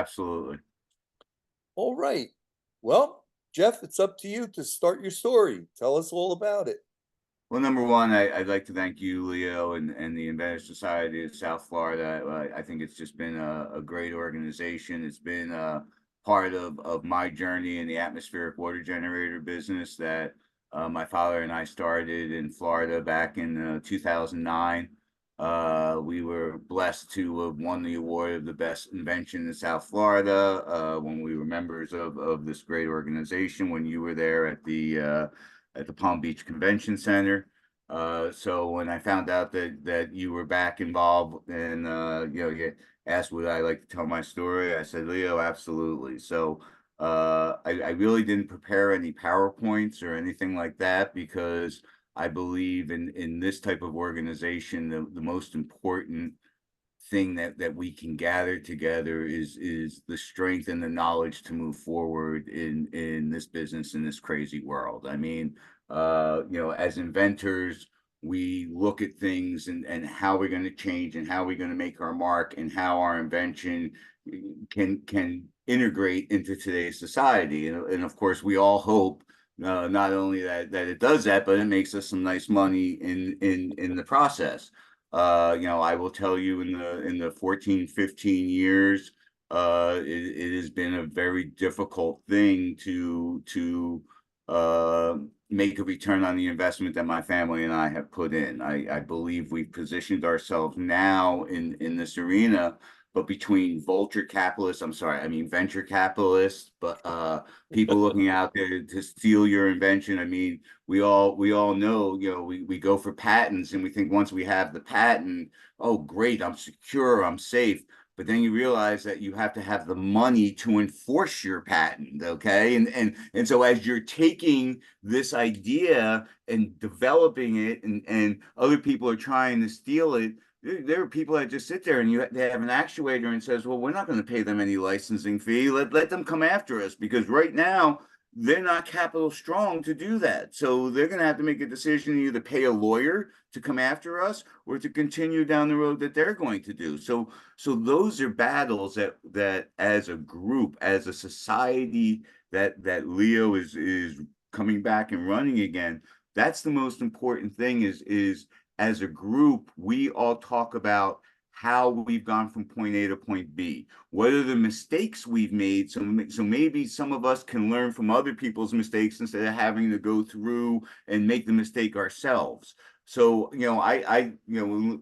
absolutely. All right. Well, Jeff, it's up to you to start your story. Tell us all about it. Well, number one, I'd like to thank you, Leo, and the Inventors Society of South Florida. I think it's just been a great organization. It's been part of my journey in the atmospheric water generator business that my father and I started in Florida back in 2009. We were blessed to have won the award of the best invention in South Florida when we were members of this great organization when you were there at the Palm Beach Convention Center. So when I found out that you were back involved and you asked would I like to tell my story, I said, Leo, absolutely. So I really didn't prepare any PowerPoints or anything like that because I believe in this type of organization, the most important thing that we can gather together is the strength and the knowledge to move forward in this business, in this crazy world. I mean, as inventors, we look at things and how we're going to change and how we're going to make our mark and how our invention can integrate into today's society. And of course, we all hope not only that it does that, but it makes us some nice money in the process. I will tell you in the 14, 15 years, it has been a very difficult thing to make a return on the investment that my family and I have put in. I believe we've positioned ourselves now in this arena, but between venture capitalists, but people looking out there to steal your invention. I mean, we all know, we go for patents and we think once we have the patent, oh great, I'm secure, I'm safe. But then you realize that you have to have the money to enforce your patent, okay? And so as you're taking this idea and developing it, and other people are trying to steal it, there are people that just sit there and they have an actuator and says, well, we're not going to pay them any licensing fee. Let them come after us because right now they're not capital strong to do that. So they're going to have to make a decision either pay a lawyer to come after us or to continue down the road that they're going to do. So those are battles that as a group, as a society, that Leo is coming back and running again. That's the most important thing is as a group, we all talk about how we've gone from point A to point B. What are the mistakes we've made? So maybe some of us can learn from other people's mistakes instead of having to go through and make the mistake ourselves. So, I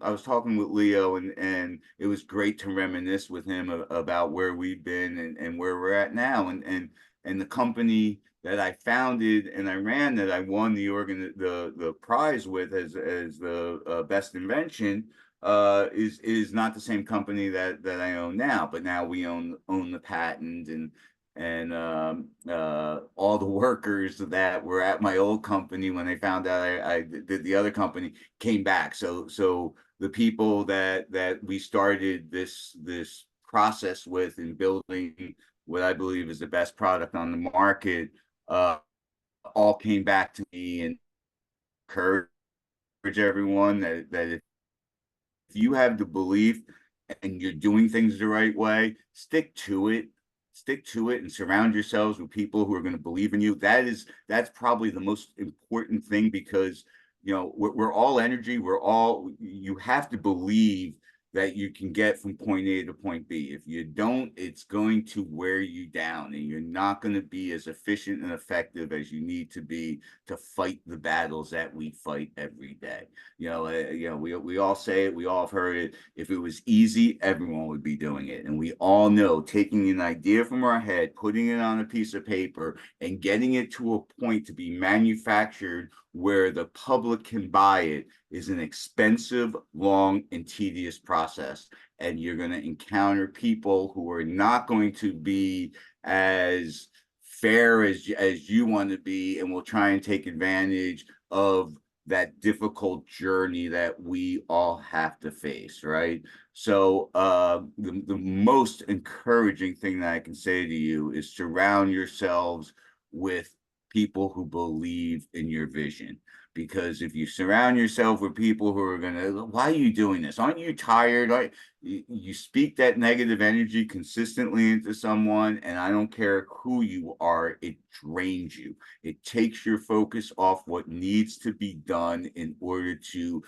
was talking with Leo and it was great to reminisce with him about where we've been and where we're at now. And the company that I founded and I ran that I won the prize with as the best invention is not the same company that I own now, but now we own the patent and all the workers that were at my old company when they found out I did the other company came back. So the people that we started this process with in building what I believe is the best product on the market uh, all came back to me and encourage everyone that if you have the belief and you're doing things the right way, stick to it and surround yourselves with people who are going to believe in you. That's probably the most important thing because we're all energy. You have to believe that you can get from point A to point B. If you don't, it's going to wear you down and you're not going to be as efficient and effective as you need to be to fight the battles that we fight every day. We all say it, we all have heard it. If it was easy, everyone would be doing it. And we all know taking an idea from our head, putting it on a piece of paper, and getting it to a point to be manufactured where the public can buy it is an expensive, long, and tedious process. And you're going to encounter people who are not going to be as fair as you want to be and will try and take advantage of that difficult journey that we all have to face, right? So the most encouraging thing that I can say to you is surround yourselves with people who believe in your vision. because if you surround yourself with people who are going to, why are you doing this? Aren't you tired? You speak that negative energy consistently into someone, and I don't care who you are, it drains you. It takes your focus off what needs to be done in order to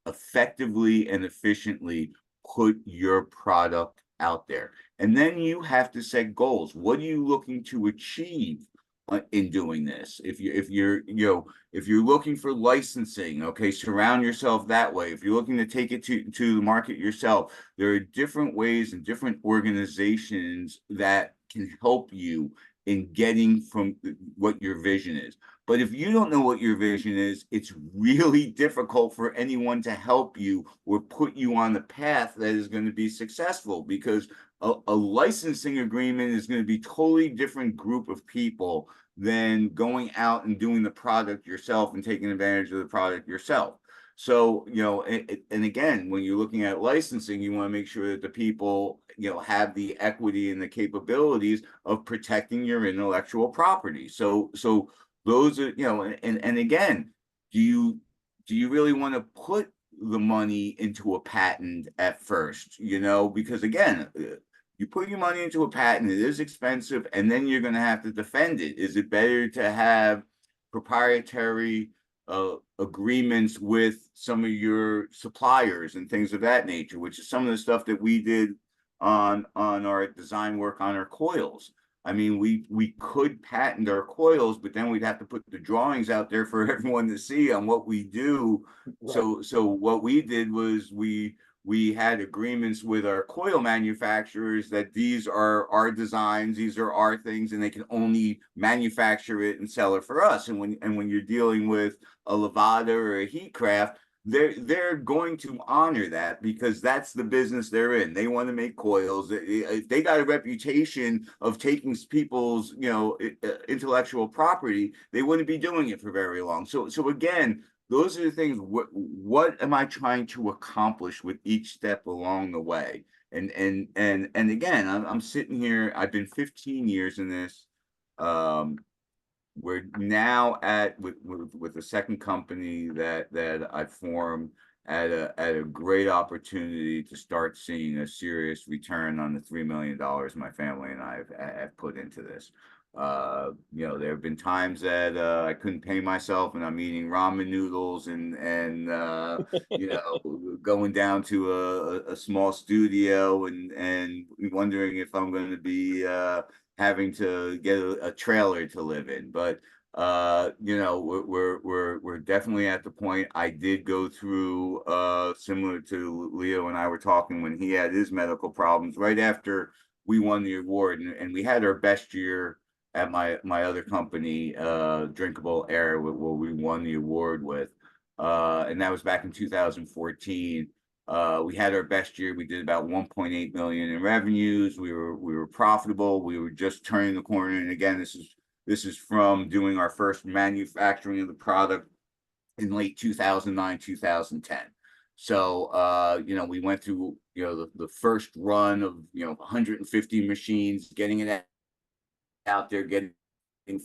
effectively and efficiently put your product out there. And then you have to set goals. What are you looking to achieve in doing this? If you're looking for licensing, okay, surround yourself that way. If you're looking to take it to the market yourself, there are different ways and different organizations that can help you in getting from what your vision is. But if you don't know what your vision is, it's really difficult for anyone to help you or put you on the path that is going to be successful, because a licensing agreement is going to be totally different group of people than going out and doing the product yourself and taking advantage of the product yourself. So, and again, when you're looking at licensing, you want to make sure that the people, have the equity and the capabilities of protecting your intellectual property. So those are, and again, do you really want to put the money into a patent at first? Because again, you put your money into a patent, it is expensive, and then you're going to have to defend it. Is it better to have proprietary agreements with some of your suppliers and things of that nature, which is some of the stuff that we did on our design work on our coils? I mean, we could patent our coils, but then we'd have to put the drawings out there for everyone to see on what we do. Right. So what we did was we had agreements with our coil manufacturers that these are our designs, these are our things, and they can only manufacture it and sell it for us. And when you're dealing with a Levada or a Heatcraft, they're going to honor that because that's the business they're in. They want to make coils. If they got a reputation of taking people's intellectual property, they wouldn't be doing it for very long. So again, those are the things. What am I trying to accomplish with each step along the way? And again, I'm sitting here. I've been 15 years in this. We're now with the second company that I formed at a great opportunity to start seeing a serious return on the $3 million my family and I have put into this. There have been times that I couldn't pay myself, and I'm eating ramen noodles and going down to a small studio and wondering if I'm going to be having to get a trailer to live in. But we're definitely at the point. I did go through similar to Leo and I were talking when he had his medical problems right after we won the award, and we had our best year at my other company, Drinkable Air, where we won the award with, and that was back in 2014. We had our best year. We did about 1.8 million in revenues. We were profitable. We were just turning the corner. And again, this is from doing our first manufacturing of the product in late 2009, 2010. So we went through the first run of 150 machines, getting it out there, getting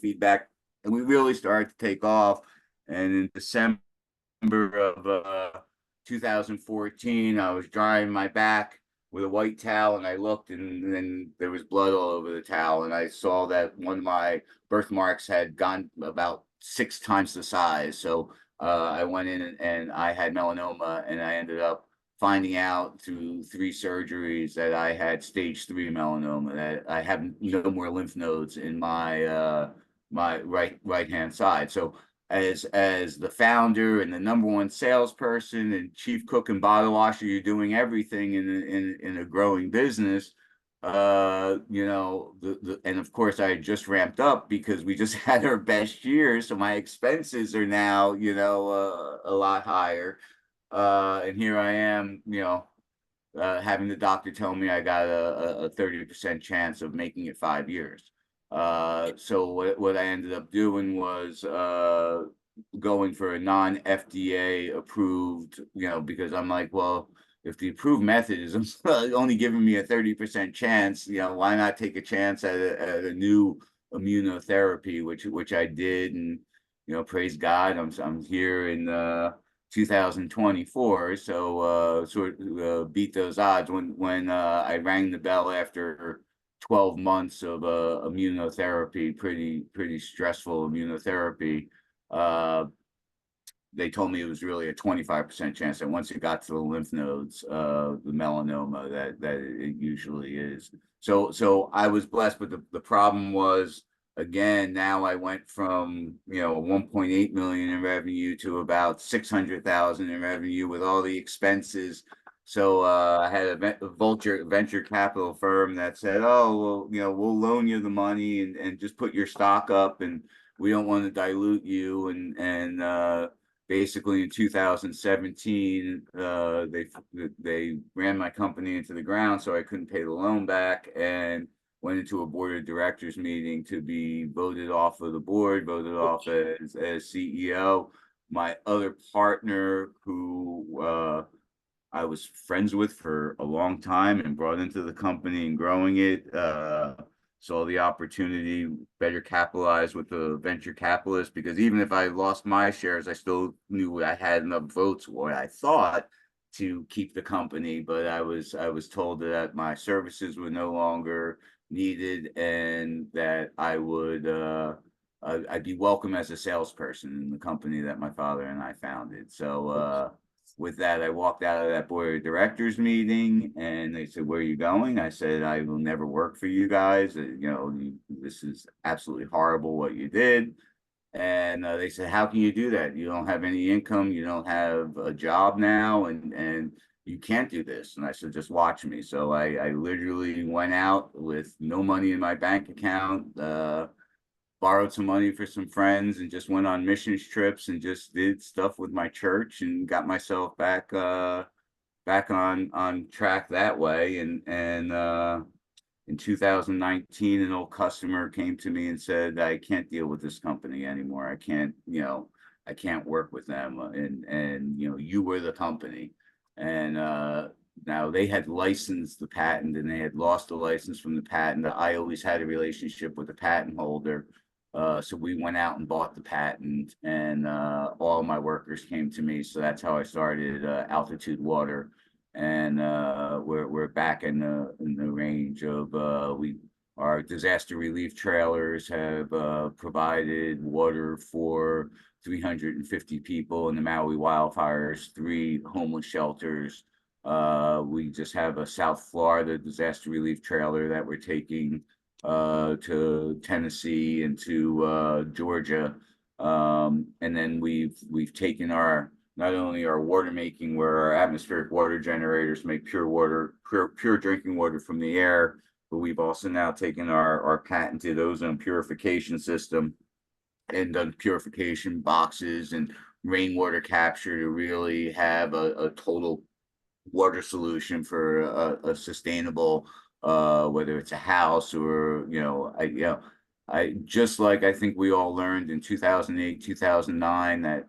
feedback, and we really started to take off. And in December of 2014, I was drying my back with a white towel, and I looked, and then there was blood all over the towel, and I saw that one of my birthmarks had gone about 6 times the size. So I went in and I had melanoma, and I ended up finding out through 3 surgeries that I had stage 3 melanoma, that I have no more lymph nodes in my right hand side. So as the founder and the #1 salesperson and chief cook and bottle washer, you're doing everything in a growing business. And of course I had just ramped up because we just had our best year, so my expenses are now a lot higher. And here I am, having the doctor tell me I got a 30% chance of making it 5 years. So what I ended up doing was going for a non-FDA approved, because I'm like, well, if the approved method is only giving me a 30% chance, why not take a chance at a new immunotherapy, which I did. And praise God, I'm here in 2024, so sort of beat those odds when I rang the bell after 12 months of immunotherapy, pretty stressful immunotherapy. Uh, they told me it was really a 25% chance that once it got to the lymph nodes, the melanoma, that it usually is. So I was blessed, but the problem was, again, now I went from 1.8 million in revenue to about 600,000 in revenue with all the expenses. So I had a venture capital firm that said, "Oh, well, we'll loan you the money and just put your stock up, and we don't want to dilute you." And basically in 2017, they ran my company into the ground, so I couldn't pay the loan back, and went into a board of directors meeting to be voted off of the board, voted off as CEO. My other partner, who I was friends with for a long time and brought into the company and growing it, saw the opportunity, better capitalized with the venture capitalist, because even if I lost my shares, I still knew I had enough votes, what I thought, to keep the company. But I was told that my services were no longer needed, and that I'd be welcome as a salesperson in the company that my father and I founded. So with that, I walked out of that board of directors meeting, and they said, "Where are you going?" I said, "I will never work for you guys. This is absolutely horrible what you did." And they said, "How can you do that? You don't have any income. You don't have a job now, and you can't do this." And I said, "Just watch me." So I literally went out with no money in my bank account, borrowed some money for some friends, and just went on missions trips and just did stuff with my church and got myself back on track that way. And in 2019, an old customer came to me and said, "I can't deal with this company anymore. I can't work with them. And you were the company." And now they had licensed the patent, and they had lost the license from the patent. I always had a relationship with the patent holder. So we went out and bought the patent, and all my workers came to me. So that's how I started Altitude Water. And we're back in the range of our disaster relief trailers have provided water for 350 people in the Maui wildfires, 3 homeless shelters. We just have a South Florida disaster relief trailer that we're taking to Tennessee and to Georgia. And then we've taken not only our water making, where our atmospheric water generators make pure drinking water from the air, but we've also now taken our patented ozone purification system and done purification boxes and rainwater capture to really have a total water solution for a sustainable, whether it's a house or I just, like, I think we all learned in 2008, 2009, that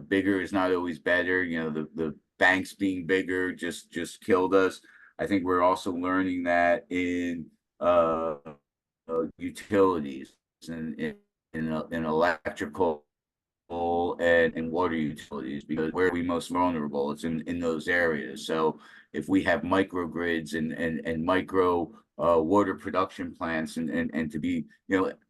bigger is not always better. The banks being bigger just killed us. I think we're also learning that in utilities and in electrical and water utilities, because where are we most vulnerable? It's in those areas. So if we have microgrids and micro water production plants, and to be,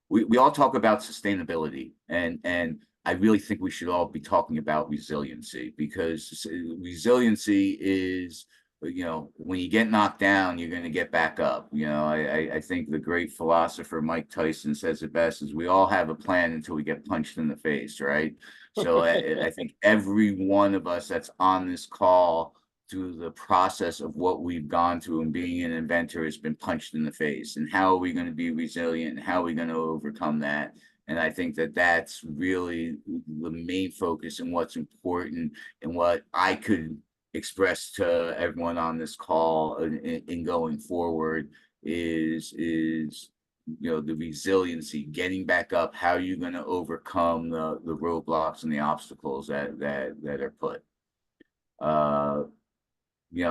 we all talk about sustainability, and I really think we should all be talking about resiliency, because resiliency is, when you get knocked down, you're going to get back up. I think the great philosopher Mike Tyson says it best, is we all have a plan until we get punched in the face, right? So I think every one of us that's on this call, through the process of what we've gone through and being an inventor, has been punched in the face. And how are we going to be resilient? And how are we going to overcome that? And I think that that's really the main focus, and what's important, and what I could express to everyone on this call in going forward is the resiliency, getting back up. How are you going to overcome the roadblocks and the obstacles that are put?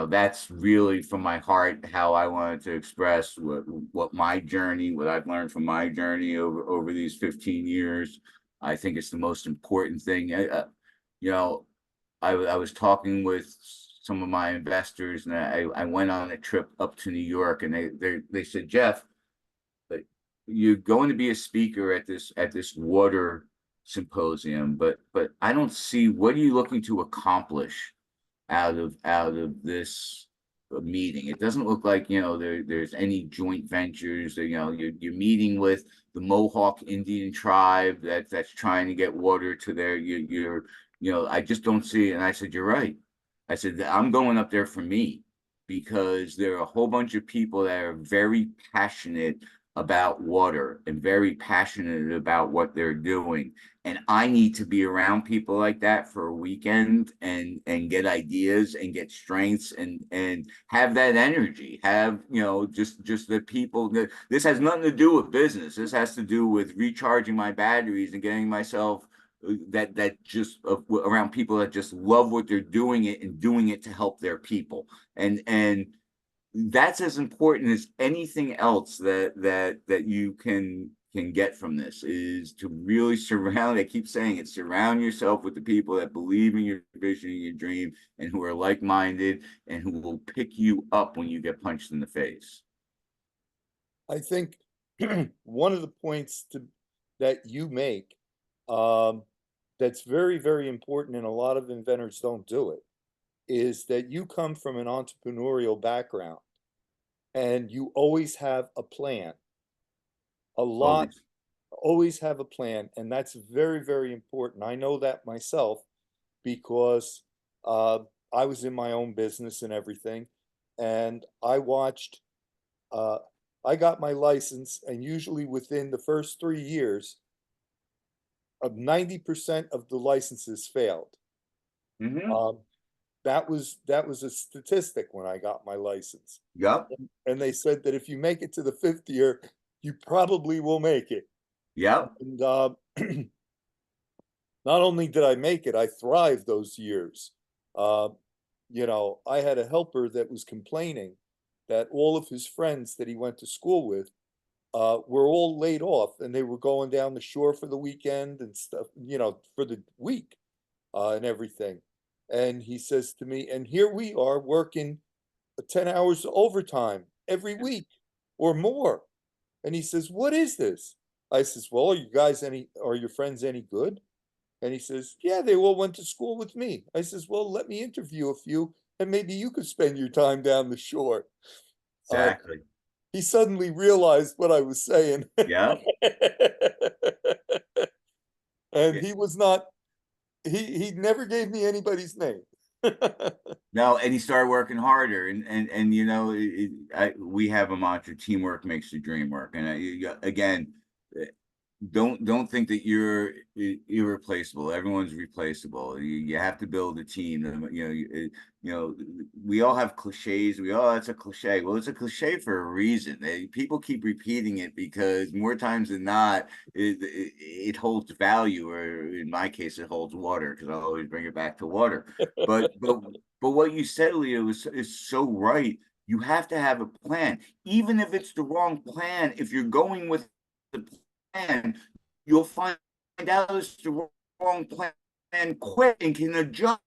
That's really from my heart how I wanted to express what I've learned from my journey over these 15 years. I think it's the most important thing. You know, I was talking with some of my investors, and I went on a trip up to New York, and they said, Jeff, but you're going to be a speaker at this water symposium, but I don't see, what are you looking to accomplish out of this meeting? It doesn't look like, there's any joint ventures. You're meeting with the Mohawk Indian tribe that's trying to get water to their, I just don't see it. And I said, you're right. I said, I'm going up there for me, because there are a whole bunch of people that are very passionate about water and very passionate about what they're doing. And I need to be around people like that for a weekend, and get ideas and get strengths, and have that energy. Have, just the people that, this has nothing to do with business. This has to do with recharging my batteries and getting myself that just around people that just love what they're doing it and doing it to help their people. And that's as important as anything else that you can get from this, is to really surround, I keep saying it, surround yourself with the people that believe in your vision and your dream, and who are like-minded, and who will pick you up when you get punched in the face. I think one of the points that you make, um, that's very, very important, and a lot of inventors don't do it, is that you come from an entrepreneurial background and you always have a plan. A lot, Always. always have a plan, and that's very, very important. I know that myself because uh, I was in my own business and everything, and I watched. Uh, I got my license, and usually within the first 3 years, of 90% of the licenses failed. Mm-hmm. Um, that was a statistic when I got my license, Yep. and they said that if you make it to the fifth year, you probably will make it. Yep. And not only did I make it, I thrived those years. Uh, I had a helper that was complaining that all of his friends that he went to school with were all laid off, and they were going down the shore for the weekend and stuff, for the week and everything. And he says to me, and here we are working 10 hours overtime every week or more. And he says, what is this? I says, well, are your friends any good? And he says, yeah, they all went to school with me. I says, well, let me interview a few, and maybe you could spend your time down the shore. Uh, Exactly. he suddenly realized what I was saying. Yep. And Yeah. he was not, he never gave me anybody's name. No, and he started working harder, and we have a mantra: teamwork makes the dream work. And again, eh, don't think that you're irreplaceable. Everyone's replaceable. You have to build a team. We all have cliches. That's a cliche. Well, it's a cliche for a reason. People keep repeating it because more times than not, it holds value, or in my case, it holds water, because I always bring it back to water. But what you said, Leo, is so right. You have to have a plan, even if it's the wrong plan. If you're going with the plan, you'll find out it's the wrong plan quick, and can adjust.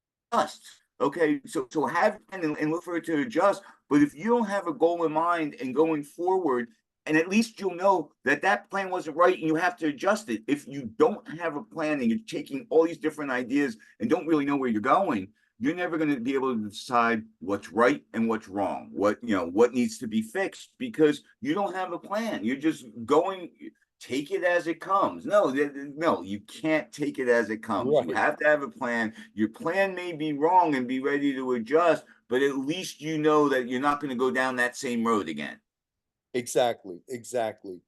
Okay, so have and look for it to adjust. But if you don't have a goal in mind and going forward, and at least you'll know that that plan wasn't right and you have to adjust it. If you don't have a plan and you're taking all these different ideas and don't really know where you're going, you're never going to be able to decide what's right and what's wrong, what needs to be fixed, because you don't have a plan. You're just going, take it as it comes. No, you can't take it as it comes. You Right. have to have a plan. Your plan may be wrong, and be ready to adjust, but at least you know that you're not going to go down that same road again. Exactly, exactly.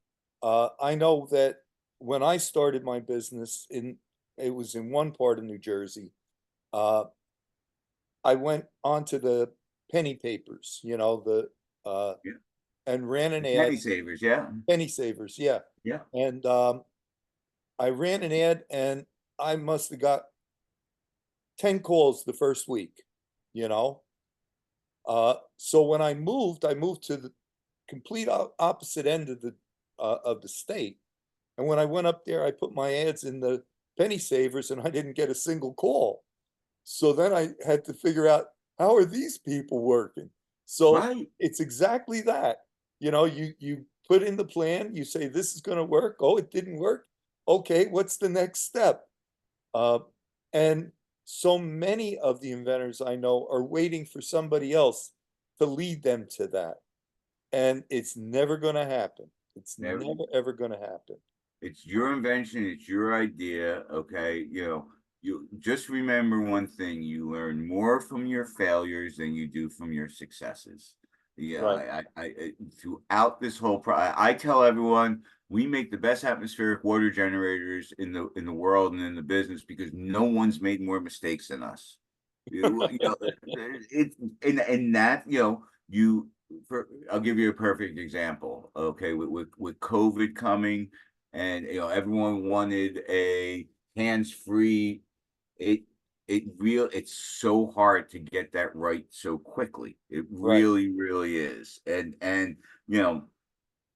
I know that when I started my business it was in one part of New Jersey. Uh, I went onto the penny papers, uh, Yeah. and ran an The ad. penny savers, yeah. Penny savers, yeah. Yeah. And I ran an ad, and I must have got 10 calls the first week, you know. So when I moved to the complete opposite end of the state. And when I went up there, I put my ads in penny savers and I didn't get a single call. So then I had to figure out, how are these people working? So Right. it's exactly that. You put in the plan, you say this is going to work. Oh, it didn't work. Okay, what's the next step? Uh, and so many of the inventors I know are waiting for somebody else to lead them to that. And it's never going to happen. It's Never, never, ever going to happen. it's your invention, it's your idea, okay? You just remember one thing, you learn more from your failures than you do from your successes. Yeah, Right, throughout this whole I tell everyone we make the best atmospheric water generators in the world and in the business because no one's made more mistakes than us. It and that, you for I'll give you a perfect example. Okay, with COVID coming, and everyone wanted a hands-free. it it's so hard to get that right so quickly. It right, really is. And you know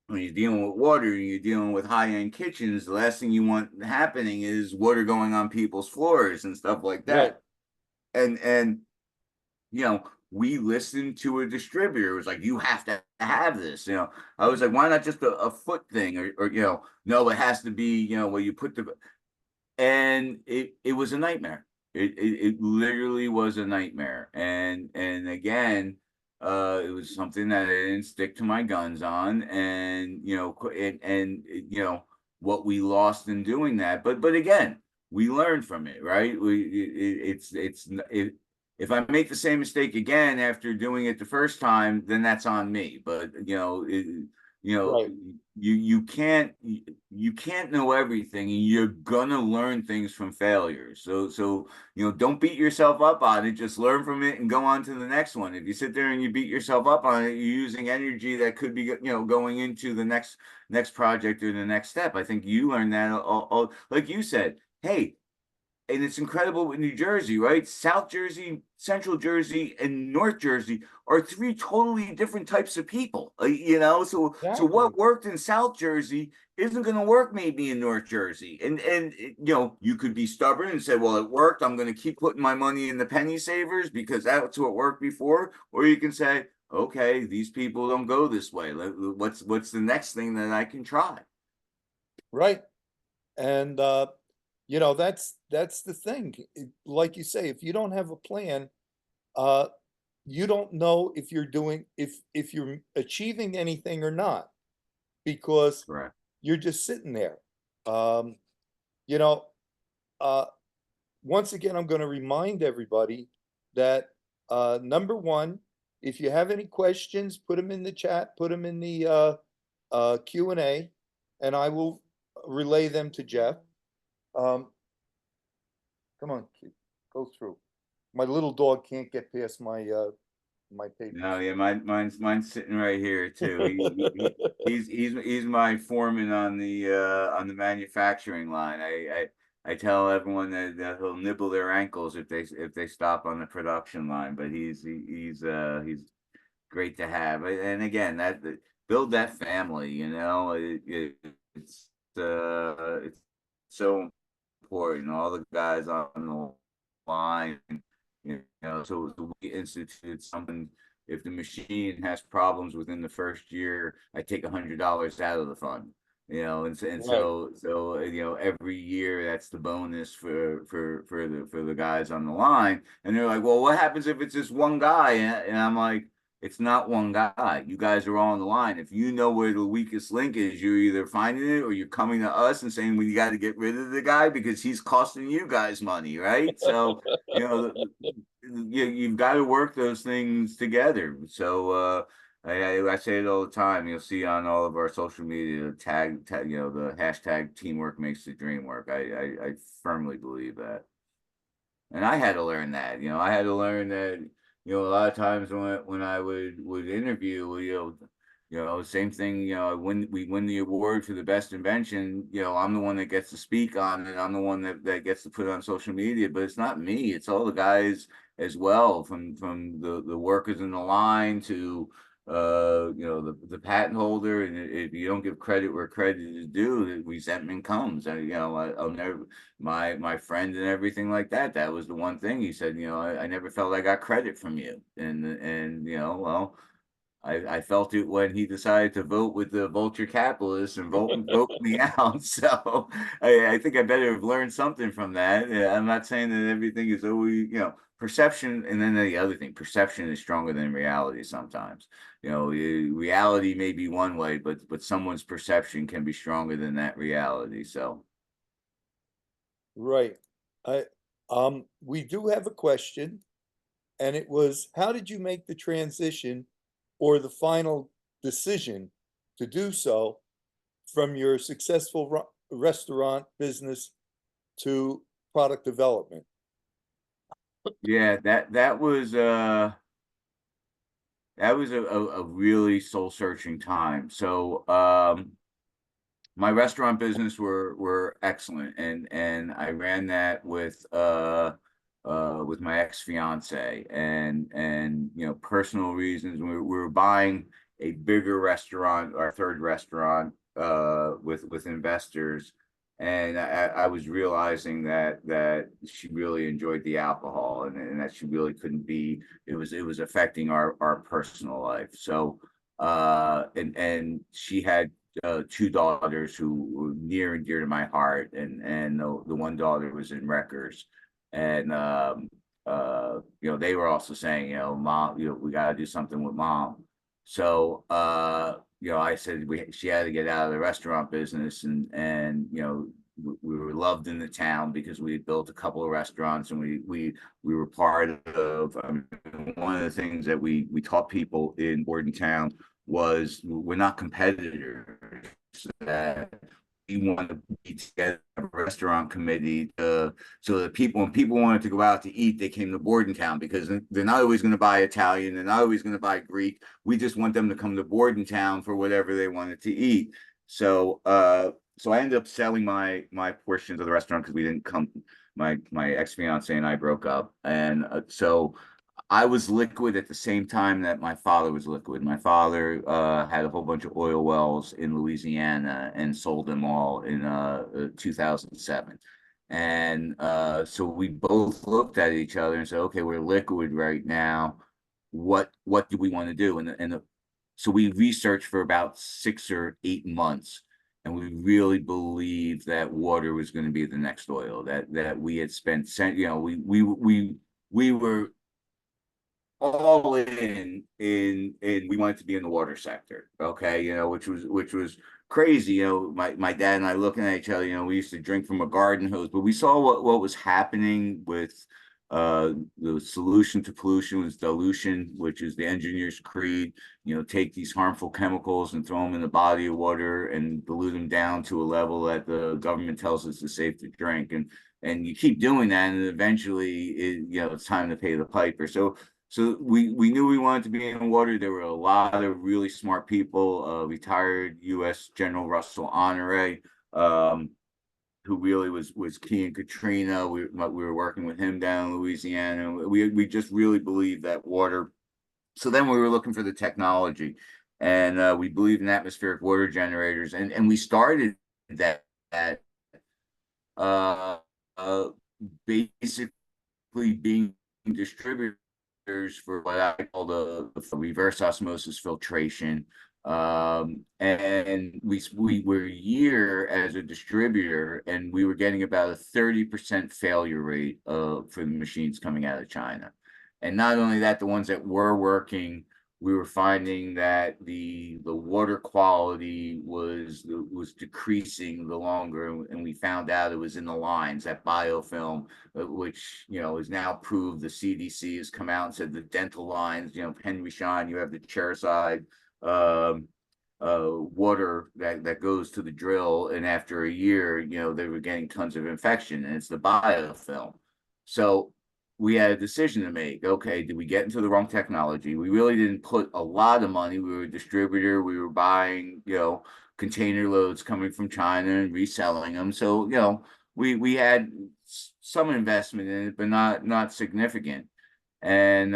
when you're dealing with water and you're dealing with high-end kitchens, the last thing you want happening is water going on people's floors and stuff like right. that. And we listened to a distributor. It was like, you have to have this. I was like, why not just a foot thing? Or no, it has to be, where you put the, and it was a nightmare. It literally was a nightmare. And again, it was something that I didn't stick to my guns on, and what we lost in doing that. But again, we learned from it, right? If I make the same mistake again after doing it the first time, then that's on me. But you know Right. you can't know everything, and you're gonna learn things from failures. So don't beat yourself up on it. Just learn from it and go on to the next one. If you sit there and you beat yourself up on it, you're using energy that could be going into the next project or the next step. I think you learned that like you said, hey, and it's incredible with New Jersey, right? South Jersey, Central Jersey, and North Jersey are three totally different types of people. So Exactly. what worked in South Jersey isn't going to work maybe in North Jersey. And you could be stubborn and say, well, it worked. I'm going to keep putting my money in the penny savers because that's what worked before. Or you can say, okay, these people don't go this way. What's the next thing that I can try? Right. And that's the thing. Like you say, if you don't have a plan, uh, you don't know if you're doing if you're achieving anything or not, because Correct. you're just sitting there. Um, you know, uh, Once again, I'm going to remind everybody that number one, if you have any questions, put them in the chat, put them in the Q&A, and I will relay them to Jeff. Um, Come on, kid, go through. My little dog can't get past my No, papers. yeah, mine's sitting right here too. He's my foreman on the manufacturing line. I tell everyone that he'll nibble their ankles if they stop on the production line. But he's great to have. And again, build that family. It's so important. All the guys on the line, so we instituted something. If the machine has problems within the first year, I take $100 out of the fund. Right, Every year that's the bonus for the guys on the line. And they're like, well, what happens if it's just one guy? And I'm like, it's not one guy. You guys are all on the line. If you know where the weakest link is, you're either finding it or you're coming to us and saying, well, you got to get rid of the guy because he's costing you guys money, right? So, you've got to work those things together. So, I say it all the time. You'll see on all of our social media tag the hashtag teamwork makes the dream work. I firmly believe that. And I had to learn that. I had to learn that. A lot of times when I would interview, same thing. When we win the award for the best invention, I'm the one that gets to speak on it. I'm the one that gets to put it on social media. But it's not me. It's all the guys as well, from the workers in the line to the patent holder, and if you don't give credit where credit is due, the resentment comes. And I'll never, my friend and everything like that. That was the one thing he said. I never felt I got credit from you, and well, I felt it when he decided to vote with the vulture capitalists and vote me out. So I think I better have learned something from that. Yeah, I'm not saying that everything is always, perception. And then the other thing, perception is stronger than reality sometimes. Reality may be one way, but someone's perception can be stronger than that reality. So Right. I we do have a question, and it was, how did you make the transition or the final decision to do so from your successful restaurant business to product development? yeah, that was a really soul searching time. So my restaurant business were excellent, and I ran that with my ex fiance, and personal reasons. We were buying a bigger restaurant, our third restaurant, with investors, and I was realizing that she really enjoyed the alcohol, and that she really couldn't be. It was affecting our personal life. So and she had two daughters who were near and dear to my heart, and the one daughter was in Rutgers, and they were also saying, mom, we got to do something with mom. So I said she had to get out of the restaurant business, and we were loved in the town because we had built a couple of restaurants, and we were part of. I mean, one of the things that we taught people in Bordentown was we're not competitors. That we want to be together, a restaurant committee, so that when people wanted to go out to eat, they came to Bordentown, because they're not always going to buy Italian, they're not always going to buy Greek. We just want them to come to Bordentown for whatever they wanted to eat. So I ended up selling my portions of the restaurant because we didn't come. My ex fiance and I broke up, and so I was liquid at the same time that my father was liquid. My father had a whole bunch of oil wells in Louisiana and sold them all in 2007. And so we both looked at each other and said, "Okay, we're liquid right now. What do we want to do?" So we researched for about 6 or 8 months, and we really believed that water was going to be the next oil. That we had spent, we were all in we wanted to be in the water sector, okay, which was crazy. My dad and I looking at each other. We used to drink from a garden hose, but we saw what was happening with the solution to pollution was dilution, which is the engineer's creed. Take these harmful chemicals and throw them in the body of water and dilute them down to a level that the government tells us is safe to drink, and you keep doing that, and eventually it's time to pay the piper. So we knew we wanted to be in water. There were a lot of really smart people, retired U.S. General Russell Honore, who really was key in Katrina. We were working with him down in Louisiana. We just really believed that water. So then we were looking for the technology, and we believed in atmospheric water generators, and we started that at uh, uh, basically being distributors for what I call the reverse osmosis filtration. And we were a year as a distributor, and we were getting about a 30% failure rate for the machines coming out of China. And not only that, the ones that were working, we were finding that the water quality was decreasing the longer, and we found out it was in the lines, that biofilm, which is now proved. The CDC has come out and said the dental lines, Henry Schein, you have the chair side water that goes to the drill, and after a year, they were getting tons of infection, and it's the biofilm. So we had a decision to make. Okay, did we get into the wrong technology? We really didn't put a lot of money. We were a distributor. We were buying, container loads coming from China and reselling them. So, we had some investment in it, but not significant. And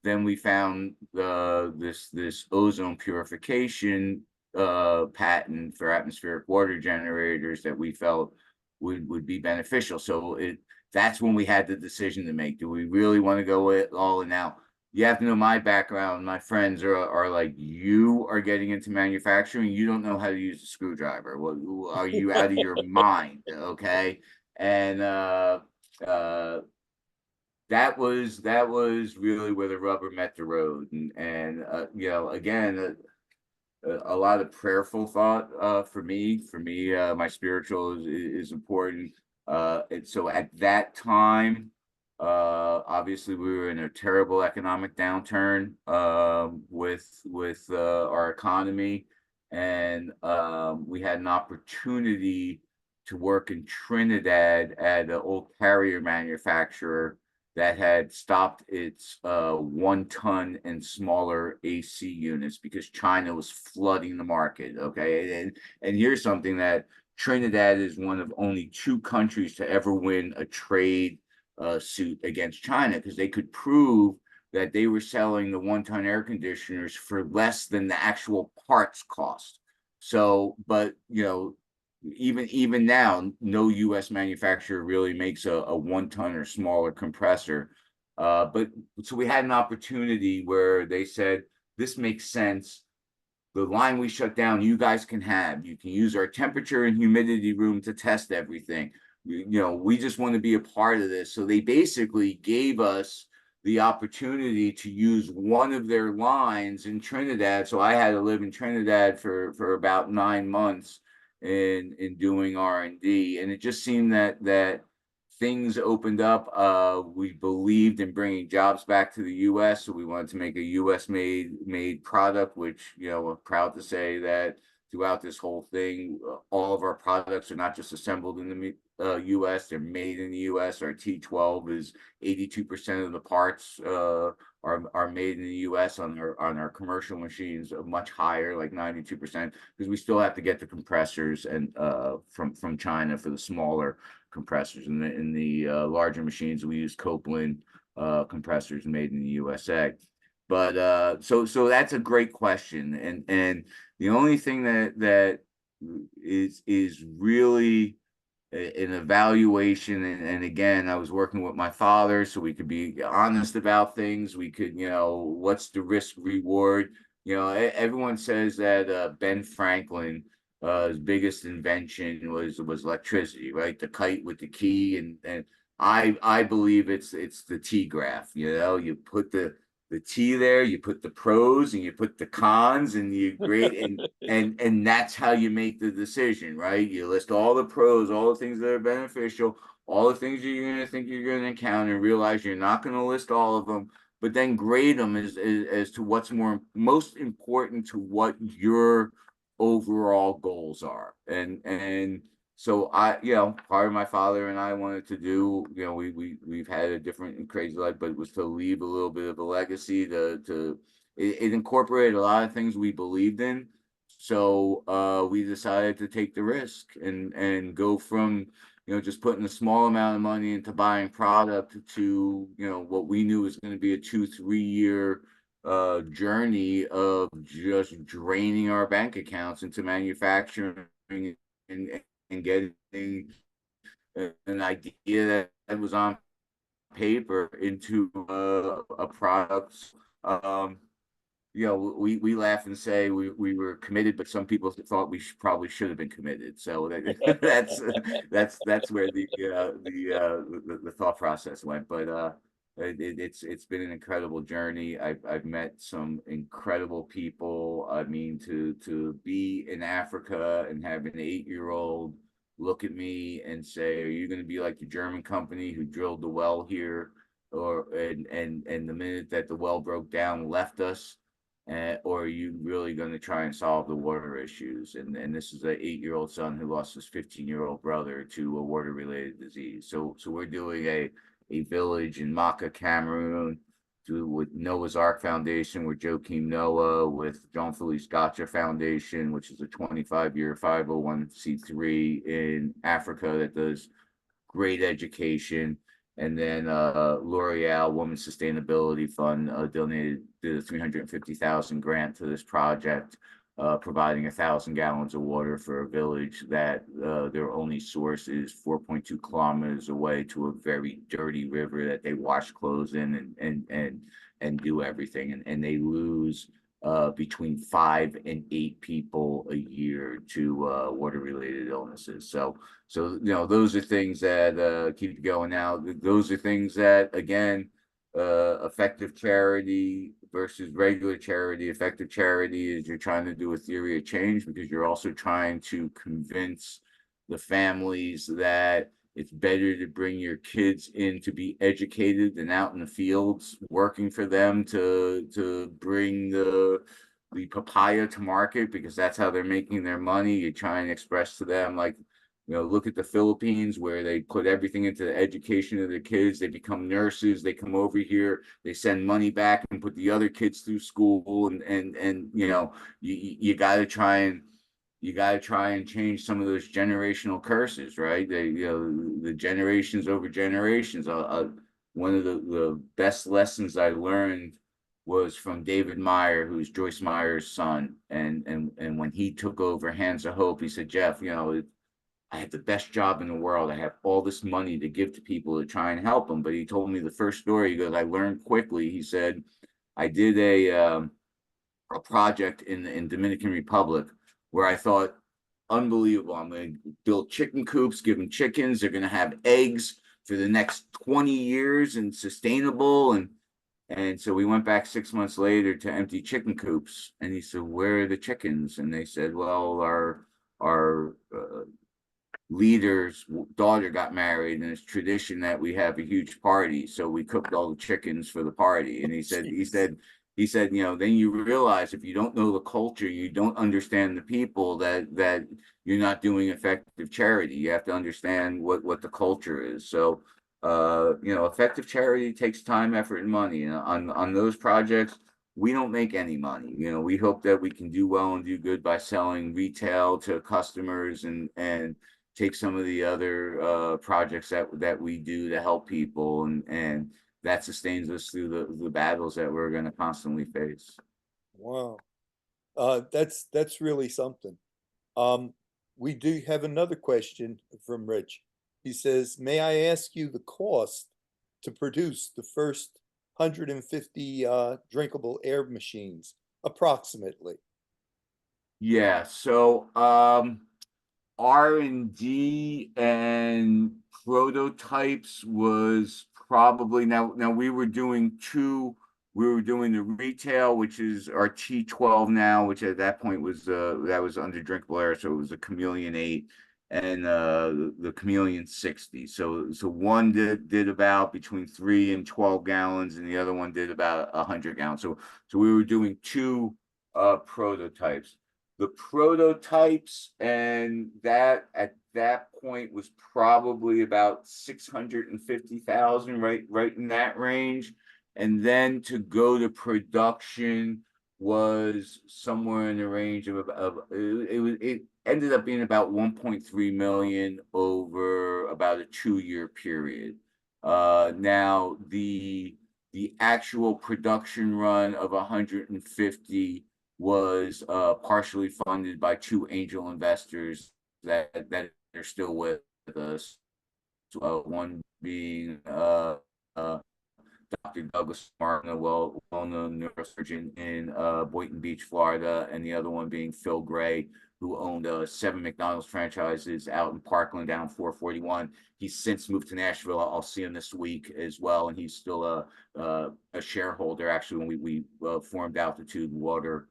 then we found this ozone purification patent for atmospheric water generators that we felt would be beneficial. So that's when we had the decision to make. Do we really want to go it all in now? You have to know my background. My friends are like, you are getting into manufacturing. You don't know how to use a screwdriver. Well, are you out of your mind? Okay. And that was really where the rubber met the road. And again, a lot of prayerful thought for me. My spiritual is important. And so at that time, obviously we were in a terrible economic downturn with our economy, and we had an opportunity to work in Trinidad at an old carrier manufacturer that had stopped its 1 ton and smaller AC units because China was flooding the market. Okay, and here's something that Trinidad is one of only 2 countries to ever win a trade suit against China, because they could prove that they were selling the 1 ton air conditioners for less than the actual parts cost. So, but even now, no U.S. manufacturer really makes a 1 ton or smaller compressor. But so we had an opportunity where they said, this makes sense. The line we shut down, you guys can have. You can use our temperature and humidity room to test everything. We just want to be a part of this. So they basically gave us the opportunity to use one of their lines in Trinidad. So I had to live in Trinidad for about 9 months in doing R&D, and it just seemed that things opened up. We believed in bringing jobs back to the U.S., so we wanted to make a U.S. made product, which we're proud to say that throughout this whole thing, all of our products are not just assembled in the U.S., they're made in the U.S. Our T12 is 82% of the parts are made in the U.S. on our commercial machines, much higher, like 92%, because we still have to get the compressors and from China for the smaller compressors. In the larger machines, we use Copeland compressors made in the USA. But so that's a great question, and the only thing that is really an evaluation, and again, I was working with my father, so we could be honest about things. We could, what's the risk reward? Everyone says that Ben Franklin, his biggest invention was electricity, right? The kite with the key, and I believe it's the T graph. You put the T there, you put the pros and you put the cons, and you grade, and that's how you make the decision, right? You list all the pros, all the things that are beneficial, all the things you're going to think you're going to encounter, and realize you're not going to list all of them, but then grade them as to what's most important to what your overall goals are. And so part of my father and I wanted to do, we've had a different and crazy life, but it was to leave a little bit of a legacy. It incorporated a lot of things we believed in. So we decided to take the risk and go from just putting a small amount of money into buying product to what we knew was going to be a 2-3 year journey of just draining our bank accounts into manufacturing and getting an idea that was on paper into a product. We laugh and say we were committed, but some people thought we probably should have been committed. So that's where the thought process went. But it's been an incredible journey. I've met some incredible people. I mean, to be in Africa and have an 8-year-old look at me and say, "Are you going to be like the German company who drilled the well here?" And the minute that the well broke down, left us. Or are you really going to try and solve the water issues? And this is an 8-year-old son who lost his 15-year-old brother to a water-related disease. So we're doing a village in Maka, Cameroon, with Noah's Ark Foundation, with Joachim Noah, with Jean-Philippe Gotcha Foundation, which is a 25-year 501c3 in Africa that does great education. And then L'Oreal Women's Sustainability Fund donated did a 350,000 grant to this project, providing 1,000 gallons of water for a village that their only source is 4.2 kilometers away to a very dirty river that they wash clothes in and do everything. And they lose between 5 and 8 people a year to water-related illnesses. So those are things that keep going. Now, those are things that, again, effective charity versus regular charity. Effective charity is you're trying to do a theory of change because you're also trying to convince the families that it's better to bring your kids in to be educated than out in the fields working for them to bring the papaya to market, because that's how they're making their money. You try and express to them, like, look at the Philippines where they put everything into the education of their kids. They become nurses. They come over here. They send money back and put the other kids through school. And you got to try and change some of those generational curses, right? The generations over generations. One of the best lessons I learned was from David Meyer, who's Joyce Meyer's son. And when he took over Hands of Hope, he said, Jeff, I have the best job in the world. I have all this money to give to people to try and help them. But he told me the first story. He goes, I learned quickly. He said, I did a project in Dominican Republic where I thought, unbelievable. I'm going to build chicken coops, give them chickens. They're going to have eggs for the next 20 years and sustainable. And so we went back 6 months later to empty chicken coops. And he said, where are the chickens? And they said, well, our leader's daughter got married, and it's tradition that we have a huge party. So we cooked all the chickens for the party. And he said, then you realize if you don't know the culture, you don't understand the people, that you're not doing effective charity. You have to understand what the culture is. So, effective charity takes time, effort, and money. And on those projects, we don't make any money. We hope that we can do well and do good by selling retail to customers and take some of the other projects that we do to help people, and that sustains us through the battles that we're going to constantly face. Wow. That's really something. Um, we do have another question from Rich. He says, may I ask you the cost to produce the first 150 drinkable air machines, approximately? Yeah, so R&D and prototypes was probably, now we were doing the retail, which is our T12 now, which at that point was that was under Drinkable Air, so it was a Chameleon 8 and the Chameleon 60. So one did about between 3 and 12 gallons, and the other one did about 100 gallons. So we were doing two prototypes. The prototypes, and that at that point was probably about 650,000, right in that range. And then to go to production was somewhere in the range of it ended up being about 1.3 million over about a 2-year period. Now the actual production run of 150 was partially funded by 2 angel investors that are still with us. One being Dr. Douglas Martin, a well-known neurosurgeon in Boynton Beach, Florida, and the other one being Phil Gray, who owned 7 McDonald's franchises out in Parkland down 441. He's since moved to Nashville. I'll see him this week as well, and he's still a shareholder. Actually, when we formed Altitude Water,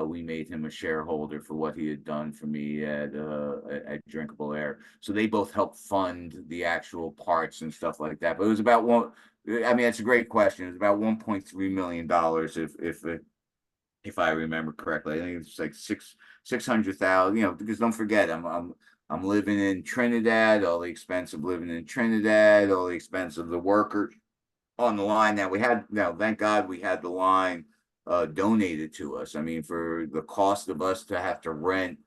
we made him a shareholder for what he had done for me at Drinkable Air. So they both helped fund the actual parts and stuff like that. But it was about one. I mean, it's a great question. It's about $1.3 million if I remember correctly. I think it's like 600,000. Because don't forget, I'm living in Trinidad. All the expense of living in Trinidad, all the expense of the workers on the line. Now, thank God we had the line donated to us. I mean, for the cost of us to have to rent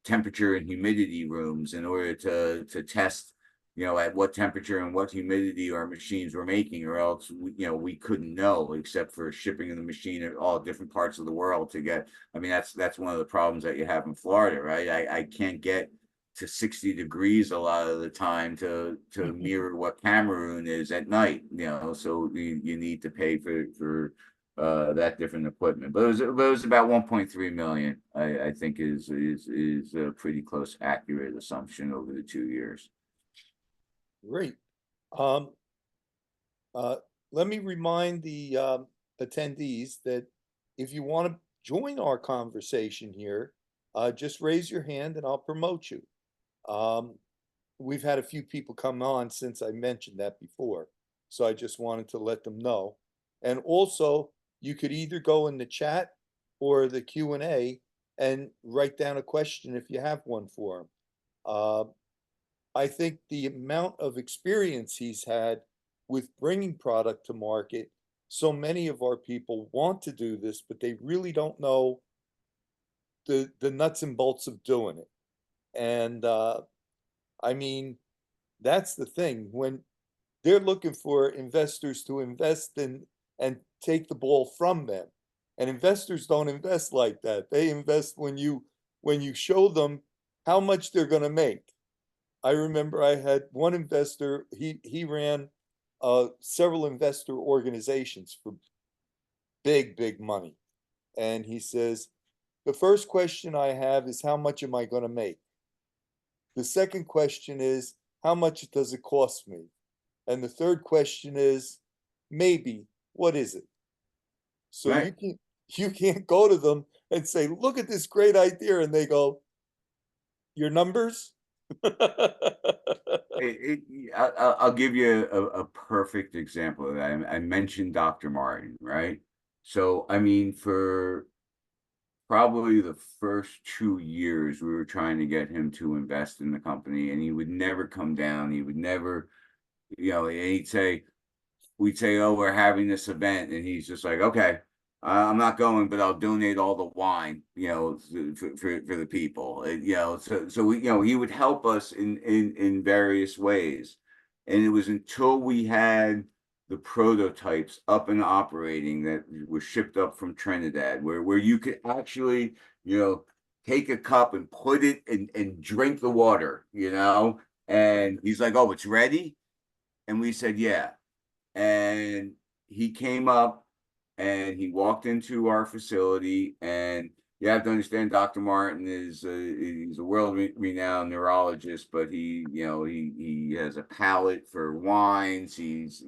temperature and humidity rooms in order to test at what temperature and what humidity our machines were making, or else we couldn't know, except for shipping the machine at all different parts of the world to get. I mean, that's one of the problems that you have in Florida, right? I can't get to 60 degrees a lot of the time to mirror what Cameroon is at night, so you need to pay for that different equipment. But it was about 1.3 million, I think is a pretty close accurate assumption over the 2 years. Great. Um, uh, Let me remind the attendees that if you want to join our conversation here, just raise your hand and I'll promote you. Um, we've had a few people come on since I mentioned that before, so I just wanted to let them know. And also, you could either go in the chat or the Q&A and write down a question if you have one for him. I think the amount of experience he's had with bringing product to market, so many of our people want to do this, but they really don't know the nuts and bolts of doing it. And I mean, that's the thing. When they're looking for investors to invest in and take the ball from them. And investors don't invest like that. They invest when you show them how much they're going to make. I remember I had one investor, he ran several investor organizations for big money. And he says, the first question I have is how much am I going to make? The second question is, how much does it cost me? And the third question is, maybe, what is it? So Right. you can't go to them and say, look at this great idea, and they go, your numbers? I'll give you a perfect example of that. I mentioned Dr. Martin, right? So, I mean, for probably the first 2 years, we were trying to get him to invest in the company, and he would never come down. He would never, and we'd say, oh, we're having this event. And he's just like, okay, I'm not going, but I'll donate all the wine, for the people, so he would help us in various ways. And it was until we had the prototypes up and operating that were shipped up from Trinidad, where you could actually, take a cup and put it and drink the water, and he's like, oh, it's ready. And we said, yeah. And he came up and he walked into our facility. And you have to understand, Dr. Martin he's a world-renowned neurologist, but he has a palate for wines. He's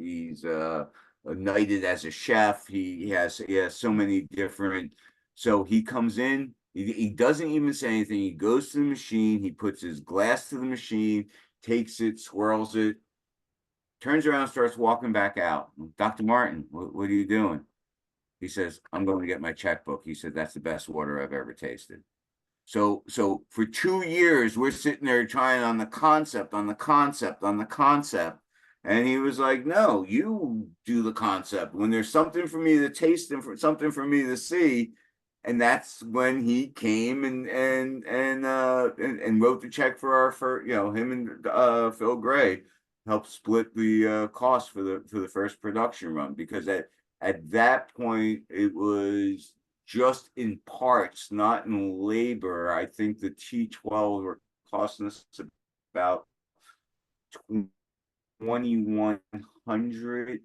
knighted as a chef. He has so many different. So he comes in. He doesn't even say anything. He goes to the machine. He puts his glass to the machine, takes it, swirls it, turns around, starts walking back out. Dr. Martin, what are you doing? He says, I'm going to get my checkbook. He said, that's the best water I've ever tasted. So for 2 years, we're sitting there trying on the concept, on the concept, on the concept. And he was like, no, you do the concept. When there's something for me to taste and something for me to see. And that's when he came and wrote the check for him and Phil Gray helped split the cost for the first production run, because at that point it was just in parts, not in labor. I think the T12 were costing us about 2,100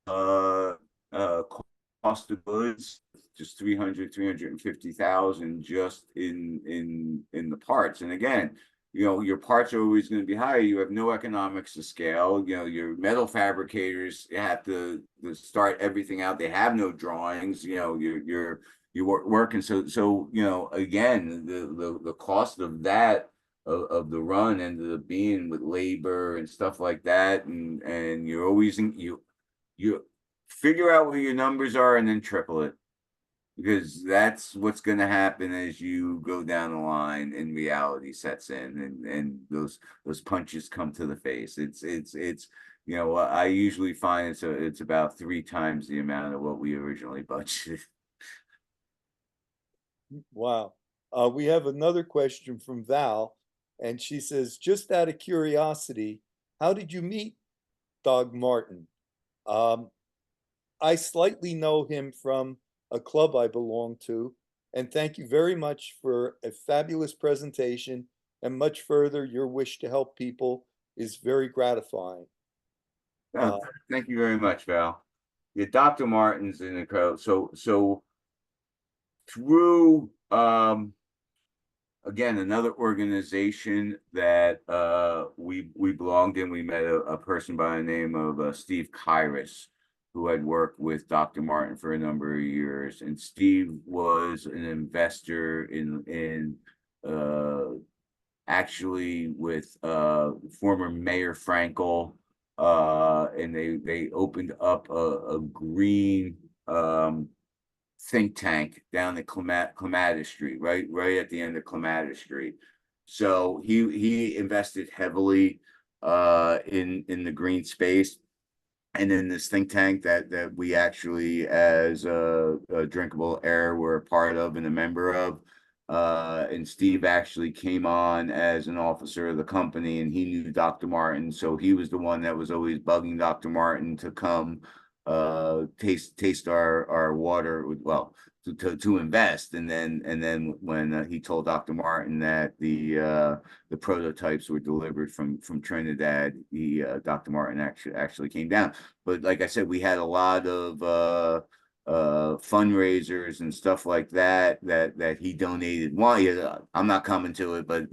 uh cost of goods, just 350,000 just in the parts. And again, your parts are always going to be higher. You have no economics to scale. Your metal fabricators have to start everything out. They have no drawings. You're working. So again, the cost of that of the run ended up being with labor and stuff like that. And you're always you figure out what your numbers are and then triple it, because that's what's going to happen as you go down the line and reality sets in, and those punches come to the face. It's I usually find it's about 3 times the amount of what we originally budgeted. Wow. We have another question from Val. And she says, just out of curiosity, how did you meet Doug Martin? Um, I slightly know him from a club I belong to. And thank you very much for a fabulous presentation. And much further, your wish to help people is very gratifying. Yeah, Uh, thank you very much, Val. Yeah, Dr. Martin's an incredible. So through again, another organization that we belonged in. We met a person by the name of Steve Kyrus, who had worked with Dr. Martin for a number of years. And Steve was an investor in actually with former Mayor Frankel, and they opened up a green think tank down at Clematis Street, right at the end of Clematis Street. So he invested heavily in the green space and in this think tank that we actually, as a Drinkable Air, were a part of and a member of. And Steve actually came on as an officer of the company, and he knew Dr. Martin, so he was the one that was always bugging Dr. Martin to come taste our water. Well, to invest. And then when he told Dr. Martin that the prototypes were delivered from Trinidad, he Dr. Martin actually came down. But like I said, we had a lot of fundraisers and stuff like that he donated wine. I'm not coming to it, but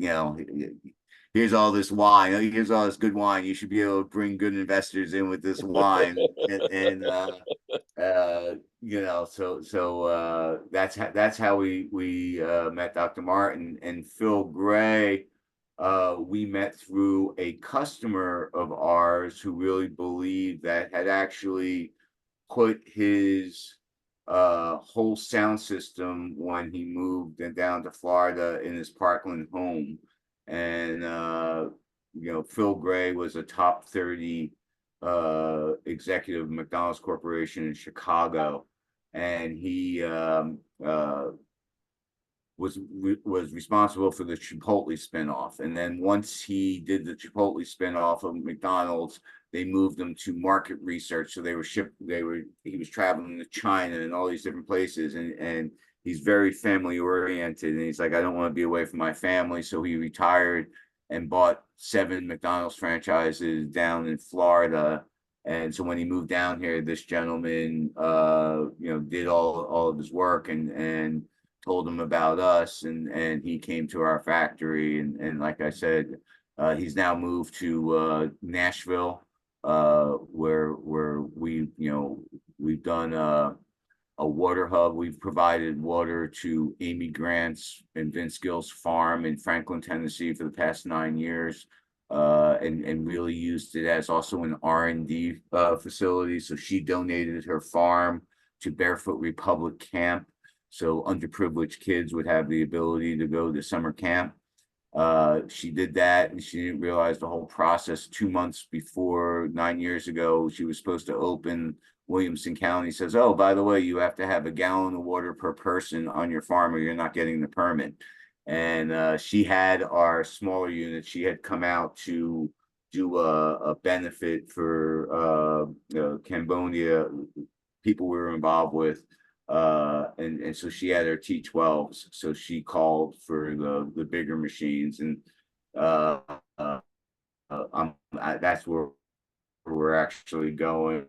here's all this wine. Here's all this good wine. You should be able to bring good investors in with this wine. And that's how we met Dr. Martin. And Phil Gray. We met through a customer of ours who really believed that had actually put his whole sound system when he moved down to Florida in his Parkland home. And Phil Gray was a top 30 executive of McDonald's Corporation in Chicago, and he was responsible for the Chipotle spinoff. And then once he did the Chipotle spinoff of McDonald's, they moved him to market research. So he was traveling to China and all these different places, and he's very family oriented. And he's like, I don't want to be away from my family. So he retired and bought 7 McDonald's franchises down in Florida. And so when he moved down here, this gentleman, did all of his work and told him about us, and he came to our factory. And like I said, he's now moved to Nashville, where we've done a water hub. We've provided water to Amy Grant's and Vince Gill's farm in Franklin, Tennessee for the past 9 years. And really used it as also an R&D facility. So she donated her farm to Barefoot Republic Camp, so underprivileged kids would have the ability to go to summer camp. She did that, and she didn't realize the whole process. 2 months before, 9 years ago, she was supposed to open. Williamson County says, oh, by the way, you have to have a gallon of water per person on your farm or you're not getting the permit. And she had our smaller units. She had come out to do a benefit for Cambodia, people we were involved with. And so she had her T12s. So she called for the bigger machines. And that's where we're actually going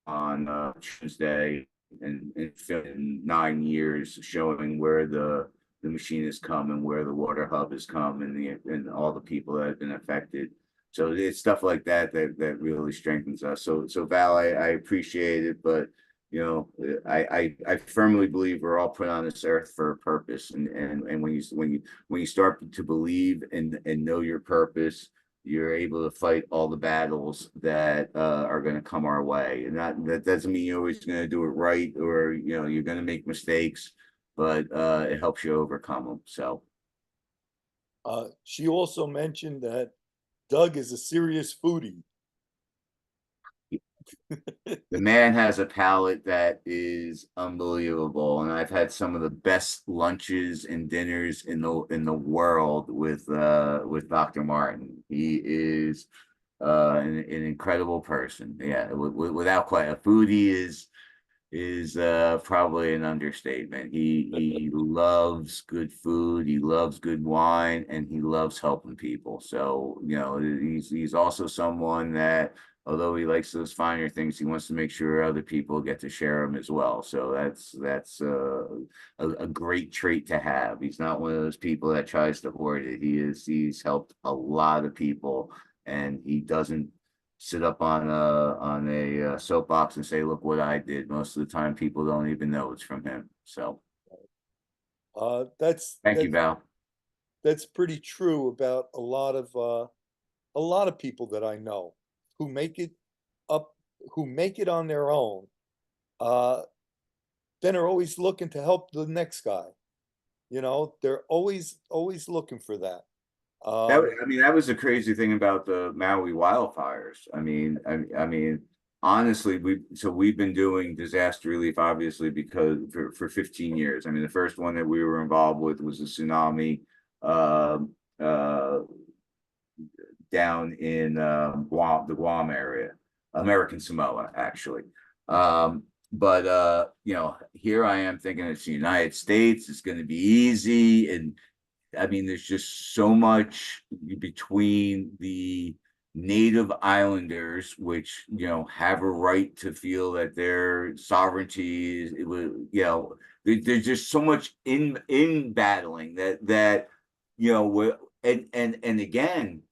on Tuesday, and it's been 9 years, showing where the machine has come and where the water hub has come, and all the people that have been affected. So it's stuff like that really strengthens us. So Val, I appreciate it, but I firmly believe we're all put on this earth for a purpose, and when you start to believe and know your purpose, you're able to fight all the battles that are going to come our way. And that doesn't mean you're always going to do it right, or you're going to make mistakes, but it helps you overcome them. So she also mentioned that Doug is a serious foodie. The man has a palate that is unbelievable, and I've had some of the best lunches and dinners in the world with Dr. Martin. He is an incredible person. Yeah, without quite a foodie is probably an understatement. He loves good food, he loves good wine, and he loves helping people. So, you know, he's also someone that although he likes those finer things, he wants to make sure other people get to share them as well. So that's a great trait to have. He's not one of those people that tries to hoard it. He's helped a lot of people, and he doesn't sit up on a soapbox and say, "Look what I did." Most of the time, people don't even know it's from him. So, That's thank you, Val. that's pretty true about a lot of people that I know who make it up, who make it on their own, uh, then are always looking to help the next guy. You know, they're always looking for that. That Um, I mean, that was the crazy thing about the Maui wildfires. I mean, honestly, we've been doing disaster relief obviously because for 15 years. I mean, the first one that we were involved with was a tsunami. Uh, uh, Down in Guam, the Guam area, American Samoa, actually. But you know, here I am thinking it's the United States, it's going to be easy, and I mean, there's just so much between the native islanders, which you know have a right to feel that their sovereignty is, it was, you know, there's just so much in battling that you know, and again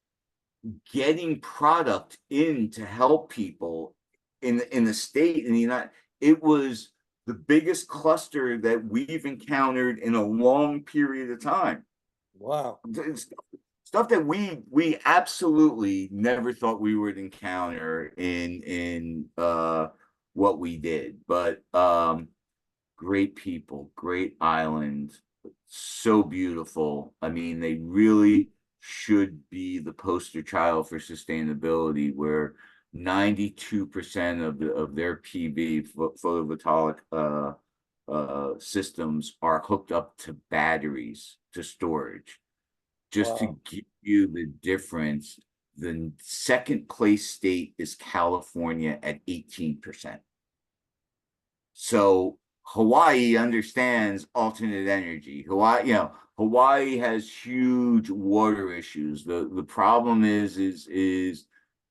getting product in to help people in the state in the United. It was the biggest cluster that we've encountered in a long period of time. wow. It's stuff that we absolutely never thought we would encounter in what we did. But great people, great island, so beautiful. I mean, they really should be the poster child for sustainability, where 92% of their PV photovoltaic systems are hooked up to batteries to storage. Just to Wow. give you the difference, the second place state is California at 18%. So Hawaii understands alternate energy. Hawaii, you know, Hawaii has huge water issues. The problem is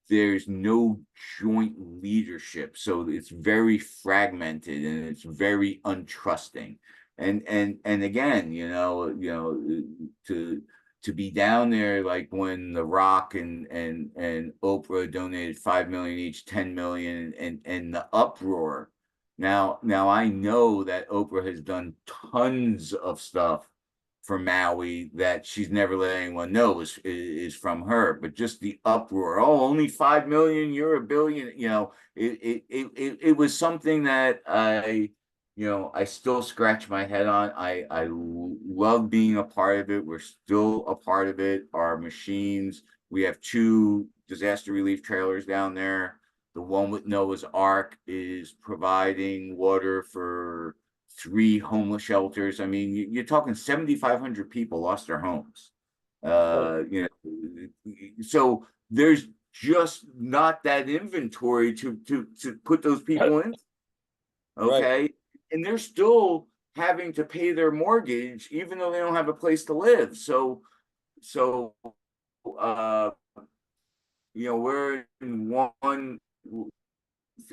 there's no joint leadership. So it's very fragmented and it's very untrusting. And again, to be down there like when The Rock and Oprah donated 5 million each, 10 million, and the uproar. Now I know that Oprah has done tons of stuff for Maui that she's never let anyone know is from her. But just the uproar, oh, only 5 million, you're a billion, you know, it was something that I still scratch my head on. I love being a part of it. We're still a part of it. Our machines, we have two disaster relief trailers down there. The one with Noah's Ark is providing water for three homeless shelters. I mean, you're talking 7,500 people lost their homes. Oh, So there's just not that inventory to put those people in. right. Okay, and they're still having to pay their mortgage even though they don't have a place to live. So uh, we're in one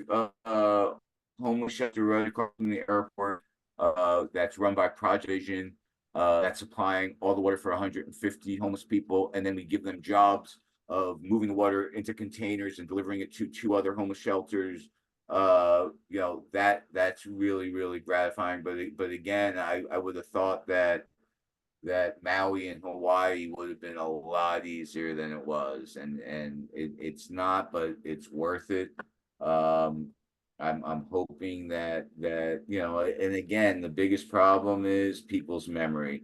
uh, homeless shelter right across from the airport that's run by Project Vision that's supplying all the water for 150 homeless people, and then we give them jobs of moving the water into containers and delivering it to two other homeless shelters. That's really gratifying. But again, I would have thought that Maui and Hawaii would have been a lot easier than it was, and it's not, but it's worth it. Um, I'm hoping that and again, the biggest problem is people's memory.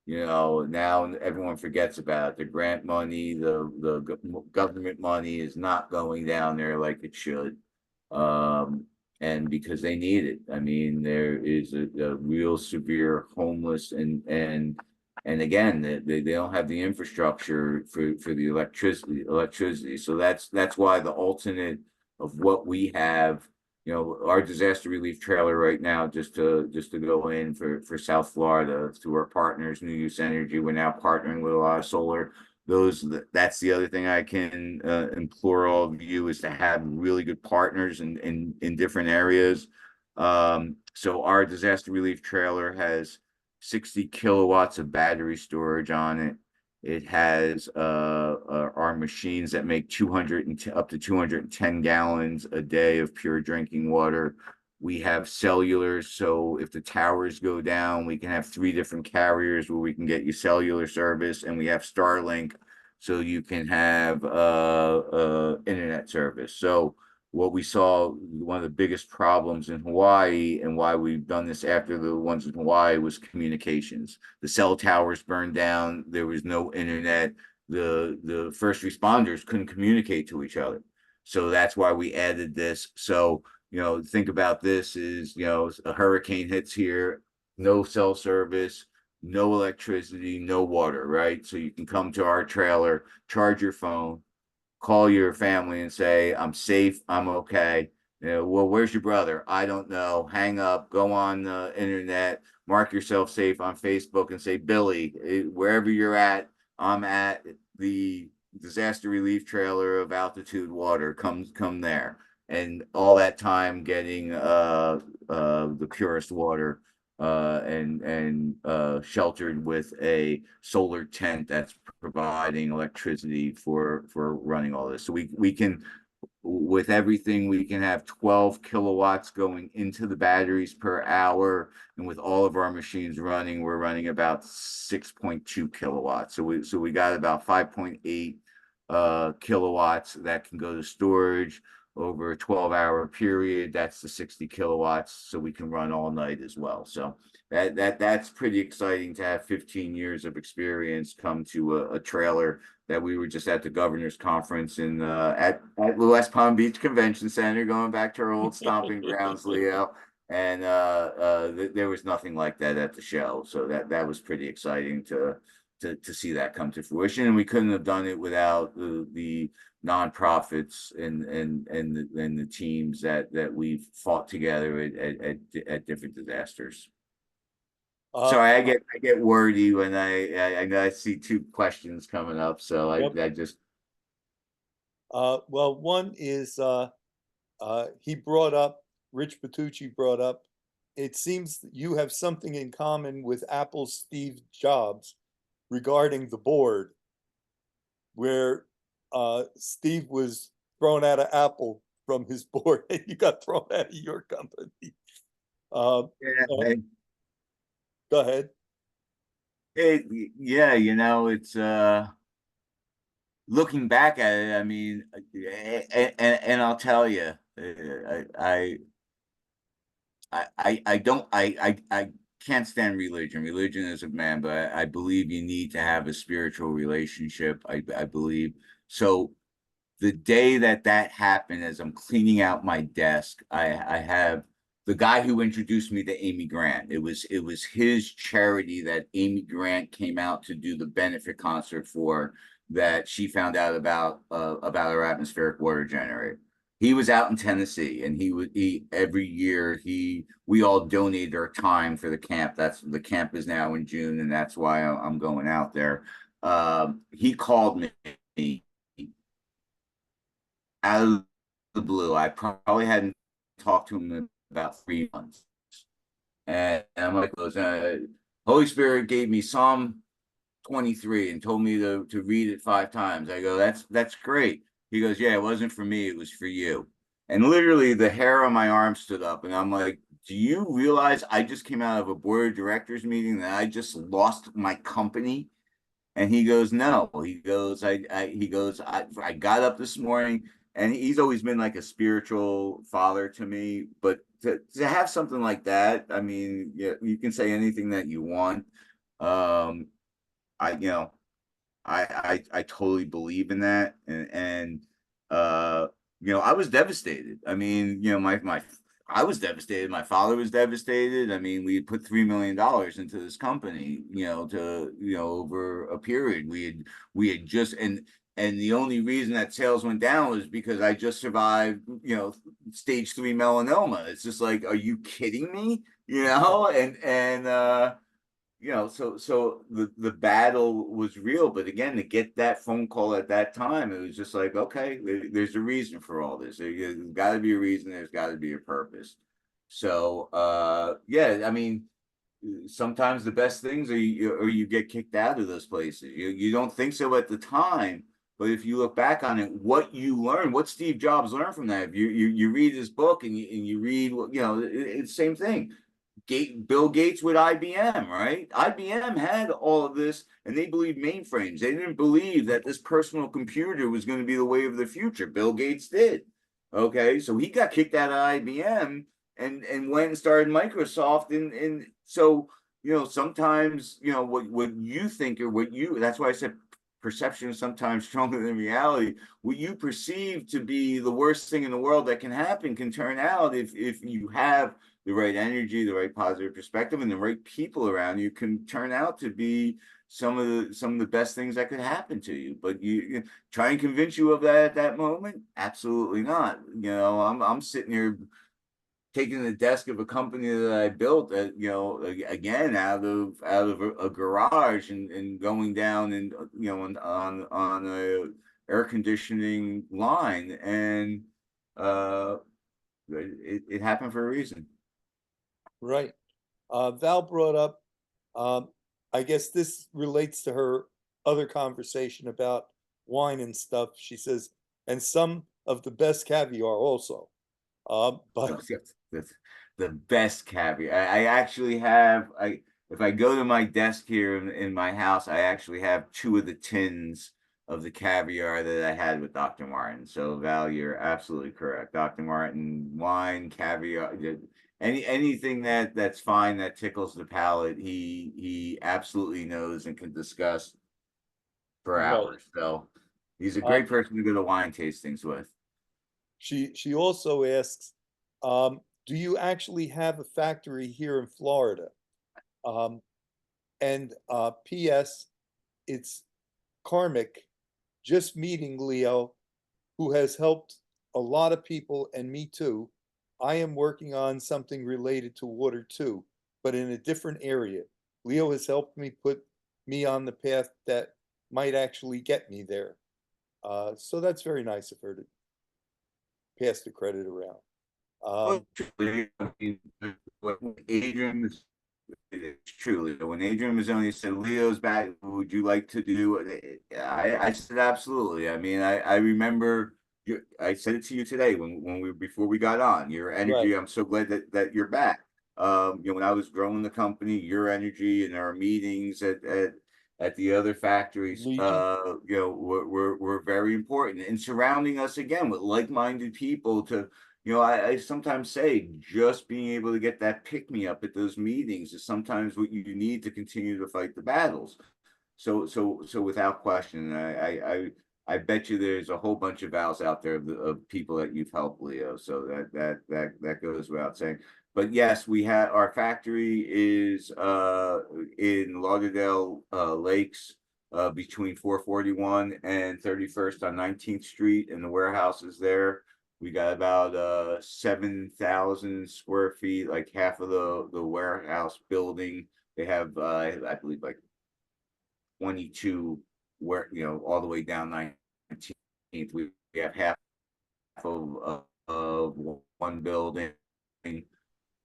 Now everyone forgets about it. The grant money, the government money is not going down there like it should. And because they need it. I mean, there is a real severe homeless and again, they don't have the infrastructure for the electricity. So that's why the alternate of what we have, you know, our disaster relief trailer right now, just to go in for South Florida through our partners, New Use Energy. We're now partnering with a lot of solar. That's the other thing I can implore all of you is to have really good partners in different areas. So our disaster relief trailer has 60 kilowatts of battery storage on it. It has our machines that make 200 and up to 210 gallons a day of pure drinking water. We have cellular, so if the towers go down, we can have 3 different carriers where we can get you cellular service, and we have Starlink, so you can have internet service. So what we saw, one of the biggest problems in Hawaii and why we've done this after the ones in Hawaii was communications. The cell towers burned down. There was no internet. The first responders couldn't communicate to each other. So that's why we added this. So, you know, think about this is, you know, a hurricane hits here, no cell service, no electricity, no water, right? So you can come to our trailer, charge your phone, call your family and say, I'm safe, I'm okay. You know, well, where's your brother? I don't know. Hang up, go on the internet, mark yourself safe on Facebook and say, Billy, wherever you're at, I'm at the disaster relief trailer of Altitude Water. Come there. And all that time getting the purest water and sheltered with a solar tent that's providing electricity for running all this. So we can, with everything, we can have 12 kilowatts going into the batteries per hour, and with all of our machines running, we're running about 6.2 kilowatts. So we got about 5.8 kilowatts that can go to storage over a 12-hour period. That's the 60 kilowatts, so we can run all night as well. So that's pretty exciting to have 15 years of experience come to a trailer that we were just at the governor's conference in at the West Palm Beach Convention Center, going back to our old stomping grounds, Leo. And there was nothing like that at the show, so that was pretty exciting to see that come to fruition. And we couldn't have done it without the nonprofits and the teams that we've fought together at different disasters. Sorry, I get wordy when I see 2 questions coming up, so Yep. I just Well, one is he brought up, Rich Patucci brought up, it seems that you have something in common with Apple's Steve Jobs regarding the board, where Steve was thrown out of Apple from his board and you got thrown out of your company. Uh, yeah, Go ahead. yeah, you know, it's looking back at it, I mean, and I'll tell you, I don't I can't stand religion. Religion is of man, but I believe you need to have a spiritual relationship. I believe so. The day that happened, as I'm cleaning out my desk, I have the guy who introduced me to Amy Grant. It was his charity that Amy Grant came out to do the benefit concert for, that she found out about our atmospheric water generator. He was out in Tennessee, and he every year we all donated our time for the camp. That's the camp is now in June, and that's why I'm going out there. He called me out of the blue. I probably hadn't talked to him in about 3 months. And I'm like, Holy Spirit gave me Psalm 23 and told me to read it 5 times. I go, that's great. He goes, yeah, it wasn't for me, it was for you. And literally the hair on my arm stood up, and I'm like, do you realize I just came out of a board of directors meeting that I just lost my company? And he goes, no. He goes, I got up this morning, and he's always been like a spiritual father to me. But to have something like that, I mean, yeah, you can say anything that you want. Um, you know, I totally believe in that, and I was devastated. I mean, I was devastated. My father was devastated. I mean, we put $3 million into this company, over a period. We had just and the only reason that sales went down was because I just survived, stage 3 melanoma. It's just like, are you kidding me? So the battle was real, but again, to get that phone call at that time, it was just like, okay, there's a reason for all this. There's got to be a reason. There's got to be a purpose. So, yeah, I mean, sometimes the best things are you get kicked out of those places. You don't think so at the time, but if you look back on it, what you learn, what Steve Jobs learned from that, if you read his book and you read, it's the same thing. Bill Gates with IBM, right? IBM had all of this, and they believed mainframes. They didn't believe that this personal computer was going to be the way of the future. Bill Gates did. Okay, so he got kicked out of IBM and went and started Microsoft, and so sometimes what you think or what you that's why I said perception is sometimes stronger than reality. What you perceive to be the worst thing in the world that can happen can turn out, if you have the right energy, the right positive perspective, and the right people around you, can turn out to be some of the best things that could happen to you. But you try and convince you of that at that moment, absolutely not. I'm sitting here taking the desk of a company that I built, that again, out of a garage, and going down and on a air conditioning line, and it happened for a reason. Right. Val brought up, um, I guess this relates to her other conversation about wine and stuff. She says, and some of the best caviar also. But The best caviar. I actually have. If I go to my desk here in my house, I actually have two of the tins of the caviar that I had with Dr. Martin. So Val, you're absolutely correct. Dr. Martin, wine, caviar, anything that's fine, that tickles the palate, he absolutely knows and can discuss for right. hours. So he's a Um, great person to go to wine tastings with. she also asks, do you actually have a factory here in Florida? Um, and P.S. It's karmic, just meeting Leo, who has helped a lot of people and me too. I am working on something related to water too, but in a different area. Leo has helped me put me on the path that might actually get me there. So that's very nice of her to pass the credit around. Well, Um, truly, I mean, when Adrian is it's truly when Adrian Mazzoni said Leo's back, would you like to do it? I said absolutely. I mean, I remember I said it to you today when we before we got on. Your right. energy, I'm so glad that you're back. When I was growing the company, your energy and our meetings at the other factories, Legion. were very important, and surrounding us again with like-minded people to I sometimes say just being able to get that pick me up at those meetings is sometimes what you need to continue to fight the battles. So without question, I bet you there's a whole bunch of vows out there of people that you've helped, Leo. So that goes without saying. But yes, we have our factory is in Lauderdale Lakes, between 441 and 31st on 19th Street, and the warehouse is there. We got about 7,000 square feet, like half of the warehouse building. They have I believe like 22, where all the way down 19th. We have half of one building.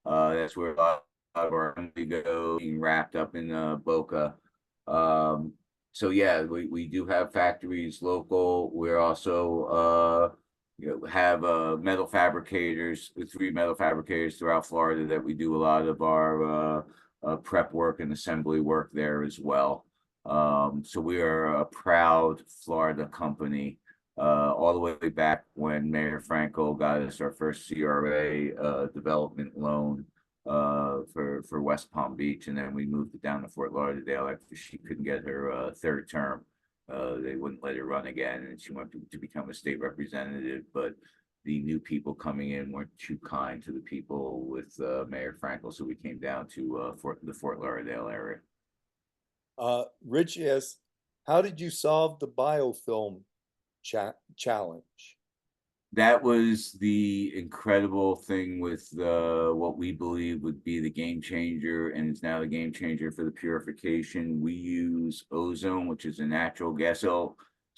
That's where a lot of our money go, being wrapped up in Boca. Um, so yeah, we do have factories local. We're also have metal fabricators, 3 metal fabricators throughout Florida that we do a lot of our prep work and assembly work there as well. So we are a proud Florida company, all the way back when Mayor Franco got us our first CRA development loan for West Palm Beach, and then we moved it down to Fort Lauderdale after she couldn't get her third term. They wouldn't let her run again, and she went to become a state representative. But the new people coming in weren't too kind to the people with Mayor Frankel, so we came down to the Fort Lauderdale area. Rich asks, how did you solve the biofilm challenge? That was the incredible thing with what we believe would be the game changer, and it's now the game changer for the purification. We use ozone, which is a natural gas.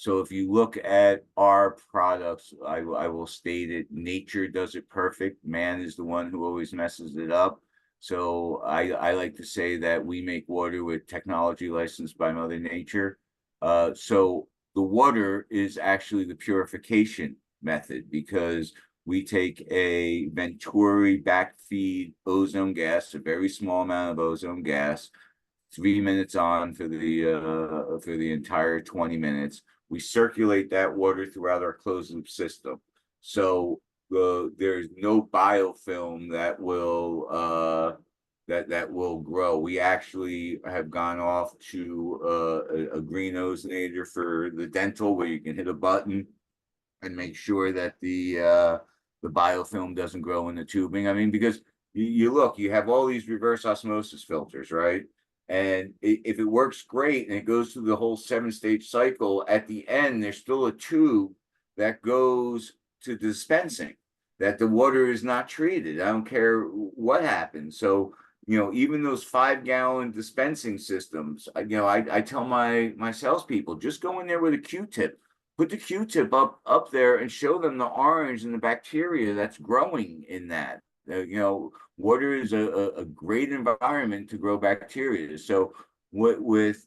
So if you look at our products, I will state it, nature does it perfect. Man is the one who always messes it up. So I like to say that we make water with technology licensed by Mother Nature. So the water is actually the purification method, because we take a Venturi backfeed ozone gas, a very small amount of ozone gas, 3 minutes on for the entire 20 minutes. We circulate that water throughout our closed loop system. So there's no biofilm that will grow. We actually have gone off to a green ozonator for the dental, where you can hit a button and make sure that the biofilm doesn't grow in the tubing. I mean, because you look, you have all these reverse osmosis filters, right? And if it works great and it goes through the whole 7-stage cycle, at the end, there's still a tube that goes to dispensing, that the water is not treated. I don't care what happens. So, even those 5-gallon dispensing systems, I tell my salespeople, just go in there with a Q-tip, put the Q-tip up there and show them the orange and the bacteria that's growing in that. Water is a great environment to grow bacteria. So with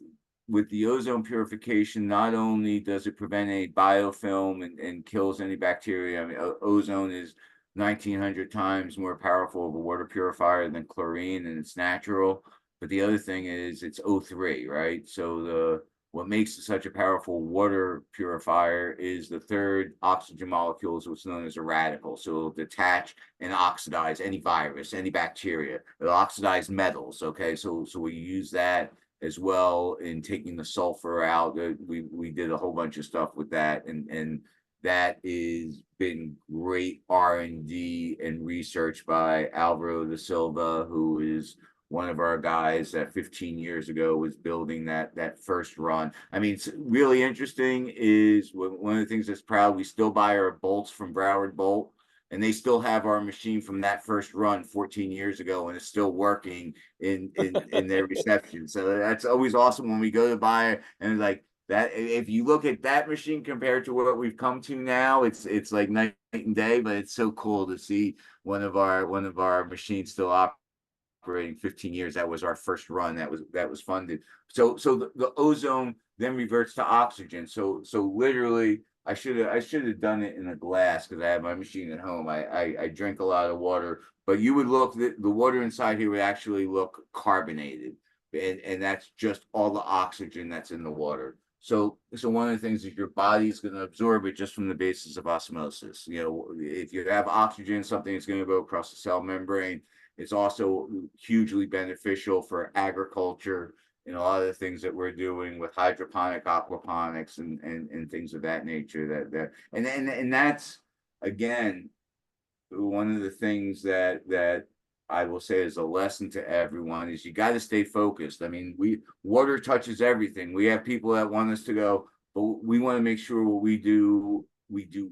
the ozone purification, not only does it prevent any biofilm and kills any bacteria. I mean, ozone is 1,900 times more powerful of a water purifier than chlorine, and it's natural. But the other thing is it's O3, right? So what makes it such a powerful water purifier is the third oxygen molecule is what's known as a radical. So it'll detach and oxidize any virus, any bacteria. It'll oxidize metals. Okay, so we use that as well in taking the sulfur out. We did a whole bunch of stuff with that, and that is been great R&D and research by Alvaro da Silva, who is one of our guys that 15 years ago was building that first run. I mean, it's really interesting is one of the things that's proud, we still buy our bolts from Broward Bolt, and they still have our machine from that first run 14 years ago, and it's still working in their reception. So that's always awesome when we go to buy it, and like that, if you look at that machine compared to what we've come to now, it's like night and day. But it's so cool to see one of our machines still operating 15 years. That was our first run that was funded. So the ozone then reverts to oxygen. So literally, I should have done it in a glass, because I have my machine at home. I drink a lot of water, but you would look, the water inside here would actually look carbonated, and that's just all the oxygen that's in the water. So one of the things is your body's going to absorb it just from the basis of osmosis. If you have oxygen, something is going to go across the cell membrane. It's also hugely beneficial for agriculture and a lot of the things that we're doing with hydroponic, aquaponics, and things of that nature. And that's, again, one of the things that I will say is a lesson to everyone is you got to stay focused. I mean, water touches everything. We have people that want us to go, but we want to make sure what we do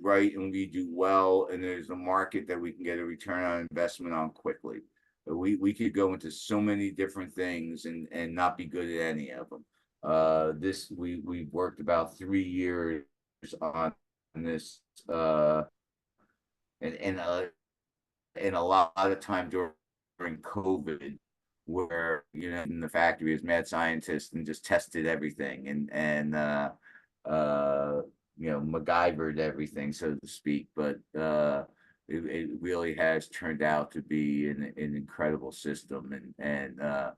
right and we do well, and there's a market that we can get a return on investment on quickly. But we could go into so many different things and not be good at any of them. We've worked about 3 years on this, and a lot of time during COVID, where in the factory as mad scientists and just tested everything and MacGyvered everything, so to speak. But it really has turned out to be an incredible system. And I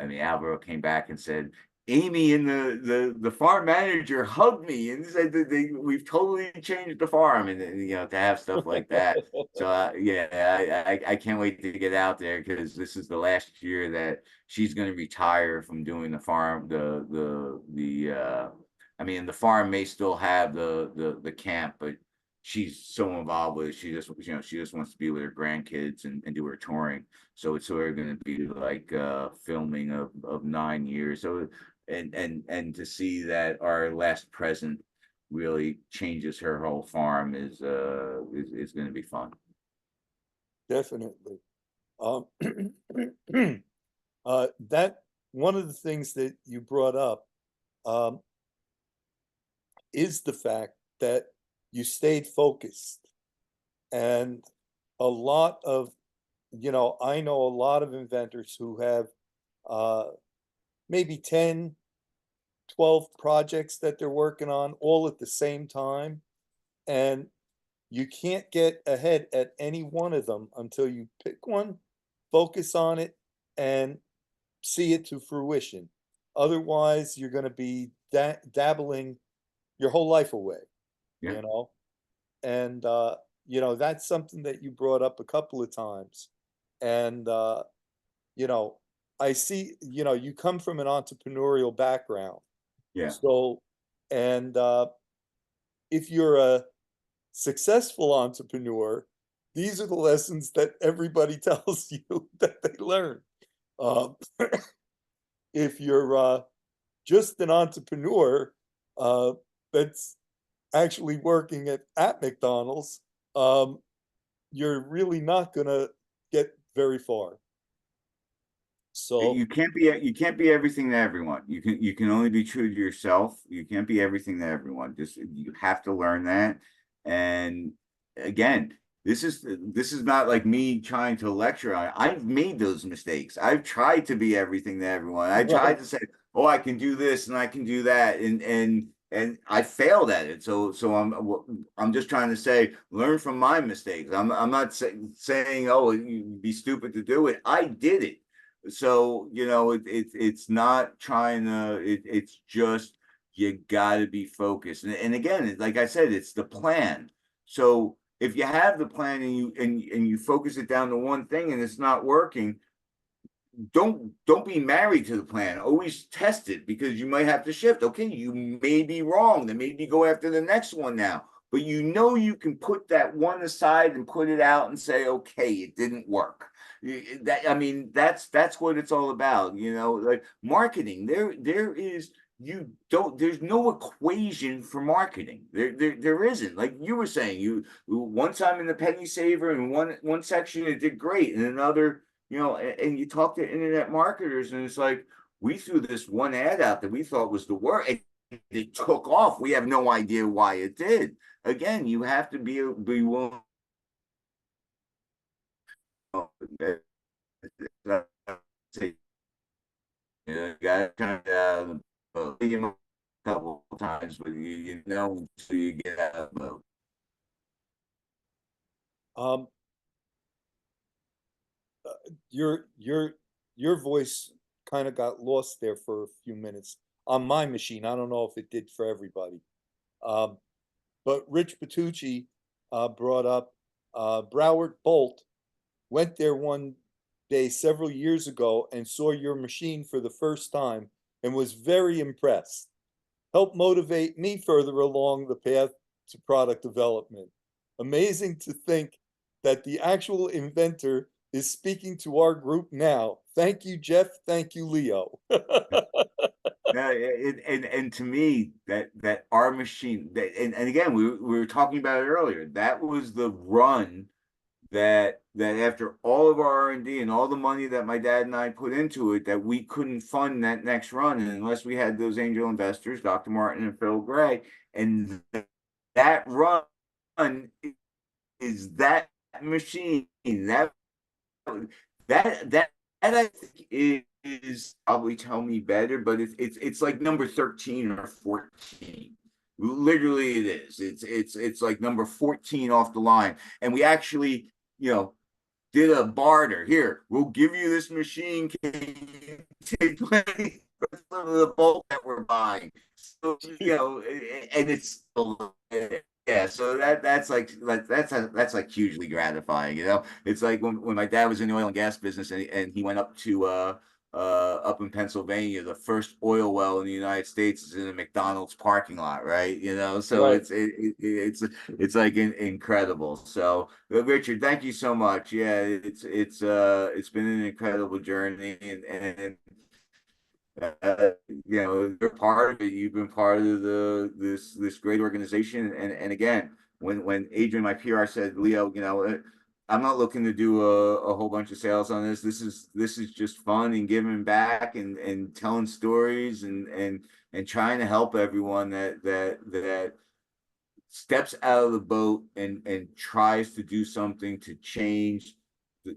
mean, Alvaro came back and said, Amy and the farm manager hugged me and said that we've totally changed the farm, and to have stuff like that. So yeah, I can't wait to get out there, because this is the last year that she's going to retire from doing the farm. I mean, the farm may still have the camp, but she's so involved with it. She just, she just wants to be with her grandkids and do her touring. So it's sort of going to be like filming of 9 years. So and to see that our last present really changes her whole farm is going to be fun. Definitely. Um, that one of the things that you brought up um, is the fact that you stayed focused. And a lot of, I know a lot of inventors who have uh, maybe 10, 12 projects that they're working on all at the same time. And you can't get ahead at any one of them until you pick one, focus on it, and see it to fruition. Otherwise, you're going to be dabbling your whole life away, Yeah. you know? And, that's something that you brought up a couple of times. And, you know, I see, you come from an entrepreneurial background. Yeah. So, and if you're a successful entrepreneur, these are the lessons that everybody tells you that they learn. Um, if you're just an entrepreneur that's actually working at McDonald's, you're really not going to get very far. So, You can't be everything to everyone. You can only be true to yourself. You can't be everything to everyone. Just you have to learn that. And again, this is not like me trying to lecture on it. I've made those mistakes. I've tried to be everything to everyone. I right. tried to say, "Oh, I can do this and I can do that," and I failed at it. So I'm just trying to say, learn from my mistakes. I'm not saying, "Oh, you'd be stupid to do it." I did it. So it's not trying to, it's just you got to be focused. And again, like I said, it's the plan. So if you have the plan and you focus it down to one thing and it's not working, don't be married to the plan. Always test it, because you might have to shift. Okay, you may be wrong, then maybe go after the next one now. But you can put that one aside and put it out and say, okay, it didn't work. That, I mean, that's what it's all about. Like marketing, there is, you don't, there's no equation for marketing. There isn't. Like you were saying, you one time in the penny saver, in one section it did great, and another, and you talk to internet marketers, and it's like, we threw this one ad out that we thought was the worst, and it took off. We have no idea why it did. Again, you have to be willing. You got to turn down a couple of times, but so you get out of the boat. Um, your voice kind of got lost there for a few minutes on my machine. I don't know if it did for everybody. Um, but Rich Patucci brought up Broward Bolt went there one day several years ago and saw your machine for the first time and was very impressed. Helped motivate me further along the path to product development. Amazing to think that the actual inventor is speaking to our group now. Thank you, Jeff. Thank you, Leo. No, and to me, that our machine, and again, we were talking about it earlier. That was the run that after all of our R&D and all the money that my dad and I put into it, that we couldn't fund that next run, and unless we had those angel investors, Dr. Martin and Phil Gray, and that run is that machine that I think is probably tell me better, but it's like number 13 or 14. Literally, it is. It's like number 14 off the line, and we actually, did a barter. Here, we'll give you this machine. Can you take 20% of the bulk that we're buying? So, and it's, yeah. So that's like hugely gratifying. It's like when my dad was in the oil and gas business, and he went up to up in Pennsylvania, the first oil well in the United States is in a McDonald's parking lot, right? You know, so Right. it's like incredible. So, Richard, thank you so much. Yeah, it's been an incredible journey, and you know, you're part of it. You've been part of this great organization. And again, when Adrian, my PR, said, Leo, you know, I'm not looking to do a whole bunch of sales on this. This is just fun and giving back and telling stories and trying to help everyone that steps out of the boat and tries to do something to change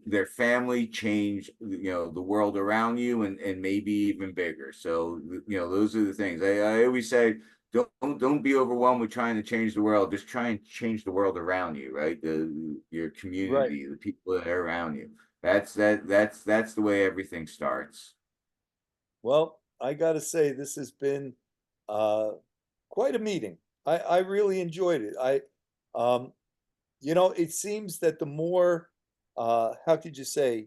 their family, change, you know, the world around you, and maybe even bigger. So, you know, those are the things I always say. Don't be overwhelmed with trying to change the world. Just try and change the world around you, right? Your Right. community, the people that are around you. That's the way everything starts. Well, I got to say, this has been uh, quite a meeting. I really enjoyed it. Um, it seems that the more, how could you say,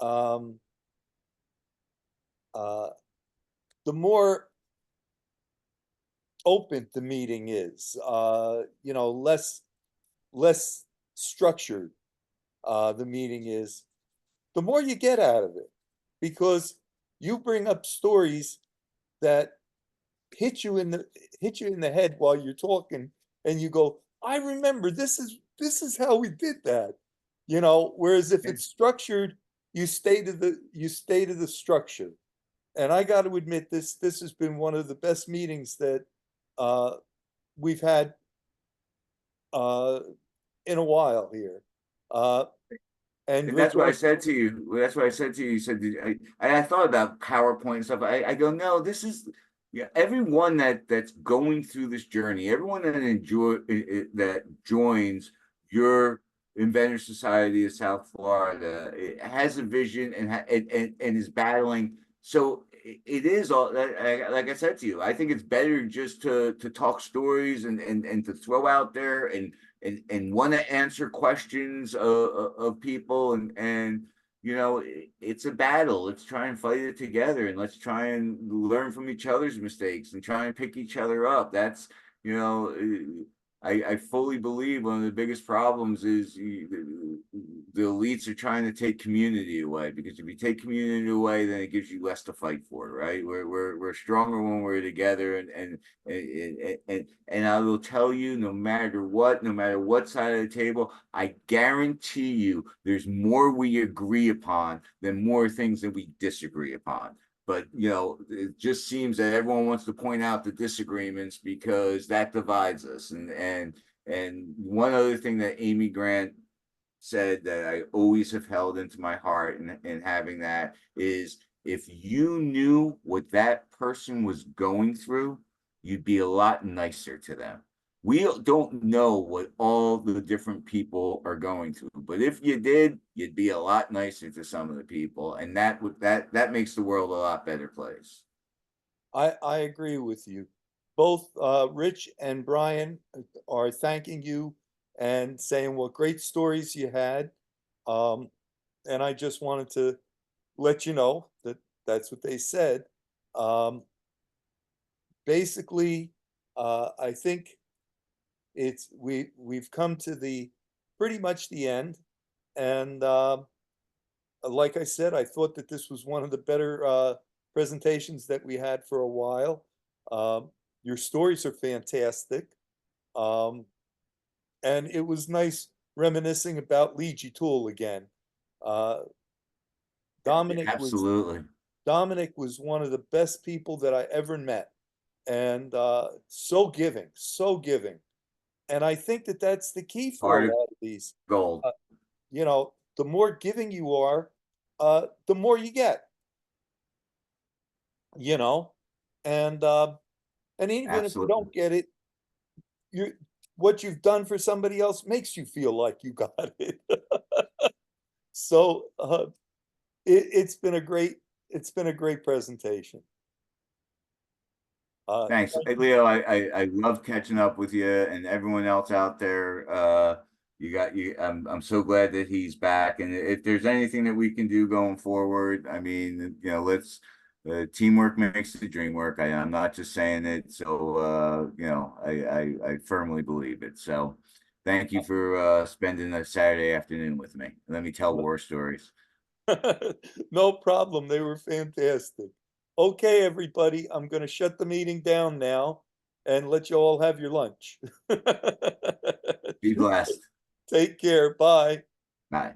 um, uh, the more open the meeting is, less structured the meeting is, the more you get out of it, because you bring up stories that hit you in the hit you in the head while you're talking, and you go, I remember this is how we did that. Whereas if it's structured, you stay to the structure. And I got to admit, this has been one of the best meetings that uh, we've had uh, in a while here. Uh, and And with that's what I our said to you. That's what I said to you. You said, I thought about PowerPoint and stuff. I go, no, this is, yeah, everyone that's going through this journey, everyone that joins your Inventor Society of South Florida, it has a vision and is battling. So it is all, like I said to you, I think it's better just to talk stories and to throw out there and want to answer questions of people and you know, it's a battle. Let's try and fight it together, and let's try and learn from each other's mistakes and try and pick each other up. That's, you know, I fully believe one of the biggest problems is the elites are trying to take community away, because if you take community away, then it gives you less to fight for, right? We're stronger when we're together, and I will tell you, no matter what side of the table, I guarantee you there's more we agree upon than more things that we disagree upon. But you know, it just seems that everyone wants to point out the disagreements because that divides us. And one other thing that Amy Grant said that I always have held into my heart and having that is, if you knew what that person was going through, you'd be a lot nicer to them. We don't know what all the different people are going through, but if you did, you'd be a lot nicer to some of the people, and that makes the world a lot better place. I agree with you. Both Rich and Brian are thanking you and saying what great stories you had. Um, and I just wanted to let you know that that's what they said. Um, Basically, I think we've come to the pretty much the end. And like I said, I thought that this was one of the better presentations that we had for a while. Your stories are fantastic. Um, and it was nice reminiscing about Leegi Tool again. Uh, Dominic was Absolutely. Dominic was one of the best people that I ever met, and so giving, so giving. And I think that that's the key for a Heart of lot of these. gold. Uh, the more giving you are, the more you get. You know, and even if you Absolutely. don't get it, you what you've done for somebody else makes you feel like you got it. So it's been a great presentation. Thanks. Thank Hey, you. Leo, I love catching up with you and everyone else out there. I'm so glad that he's back. And if there's anything that we can do going forward, I mean, let's teamwork makes the dream work. I'm not just saying it. So, I firmly believe it. So thank you for spending a Saturday afternoon with me. Let me tell war stories. No problem. They were fantastic. Okay, everybody, I'm going to shut the meeting down now and let you all have your lunch. Be blessed. Take care. Bye. Bye.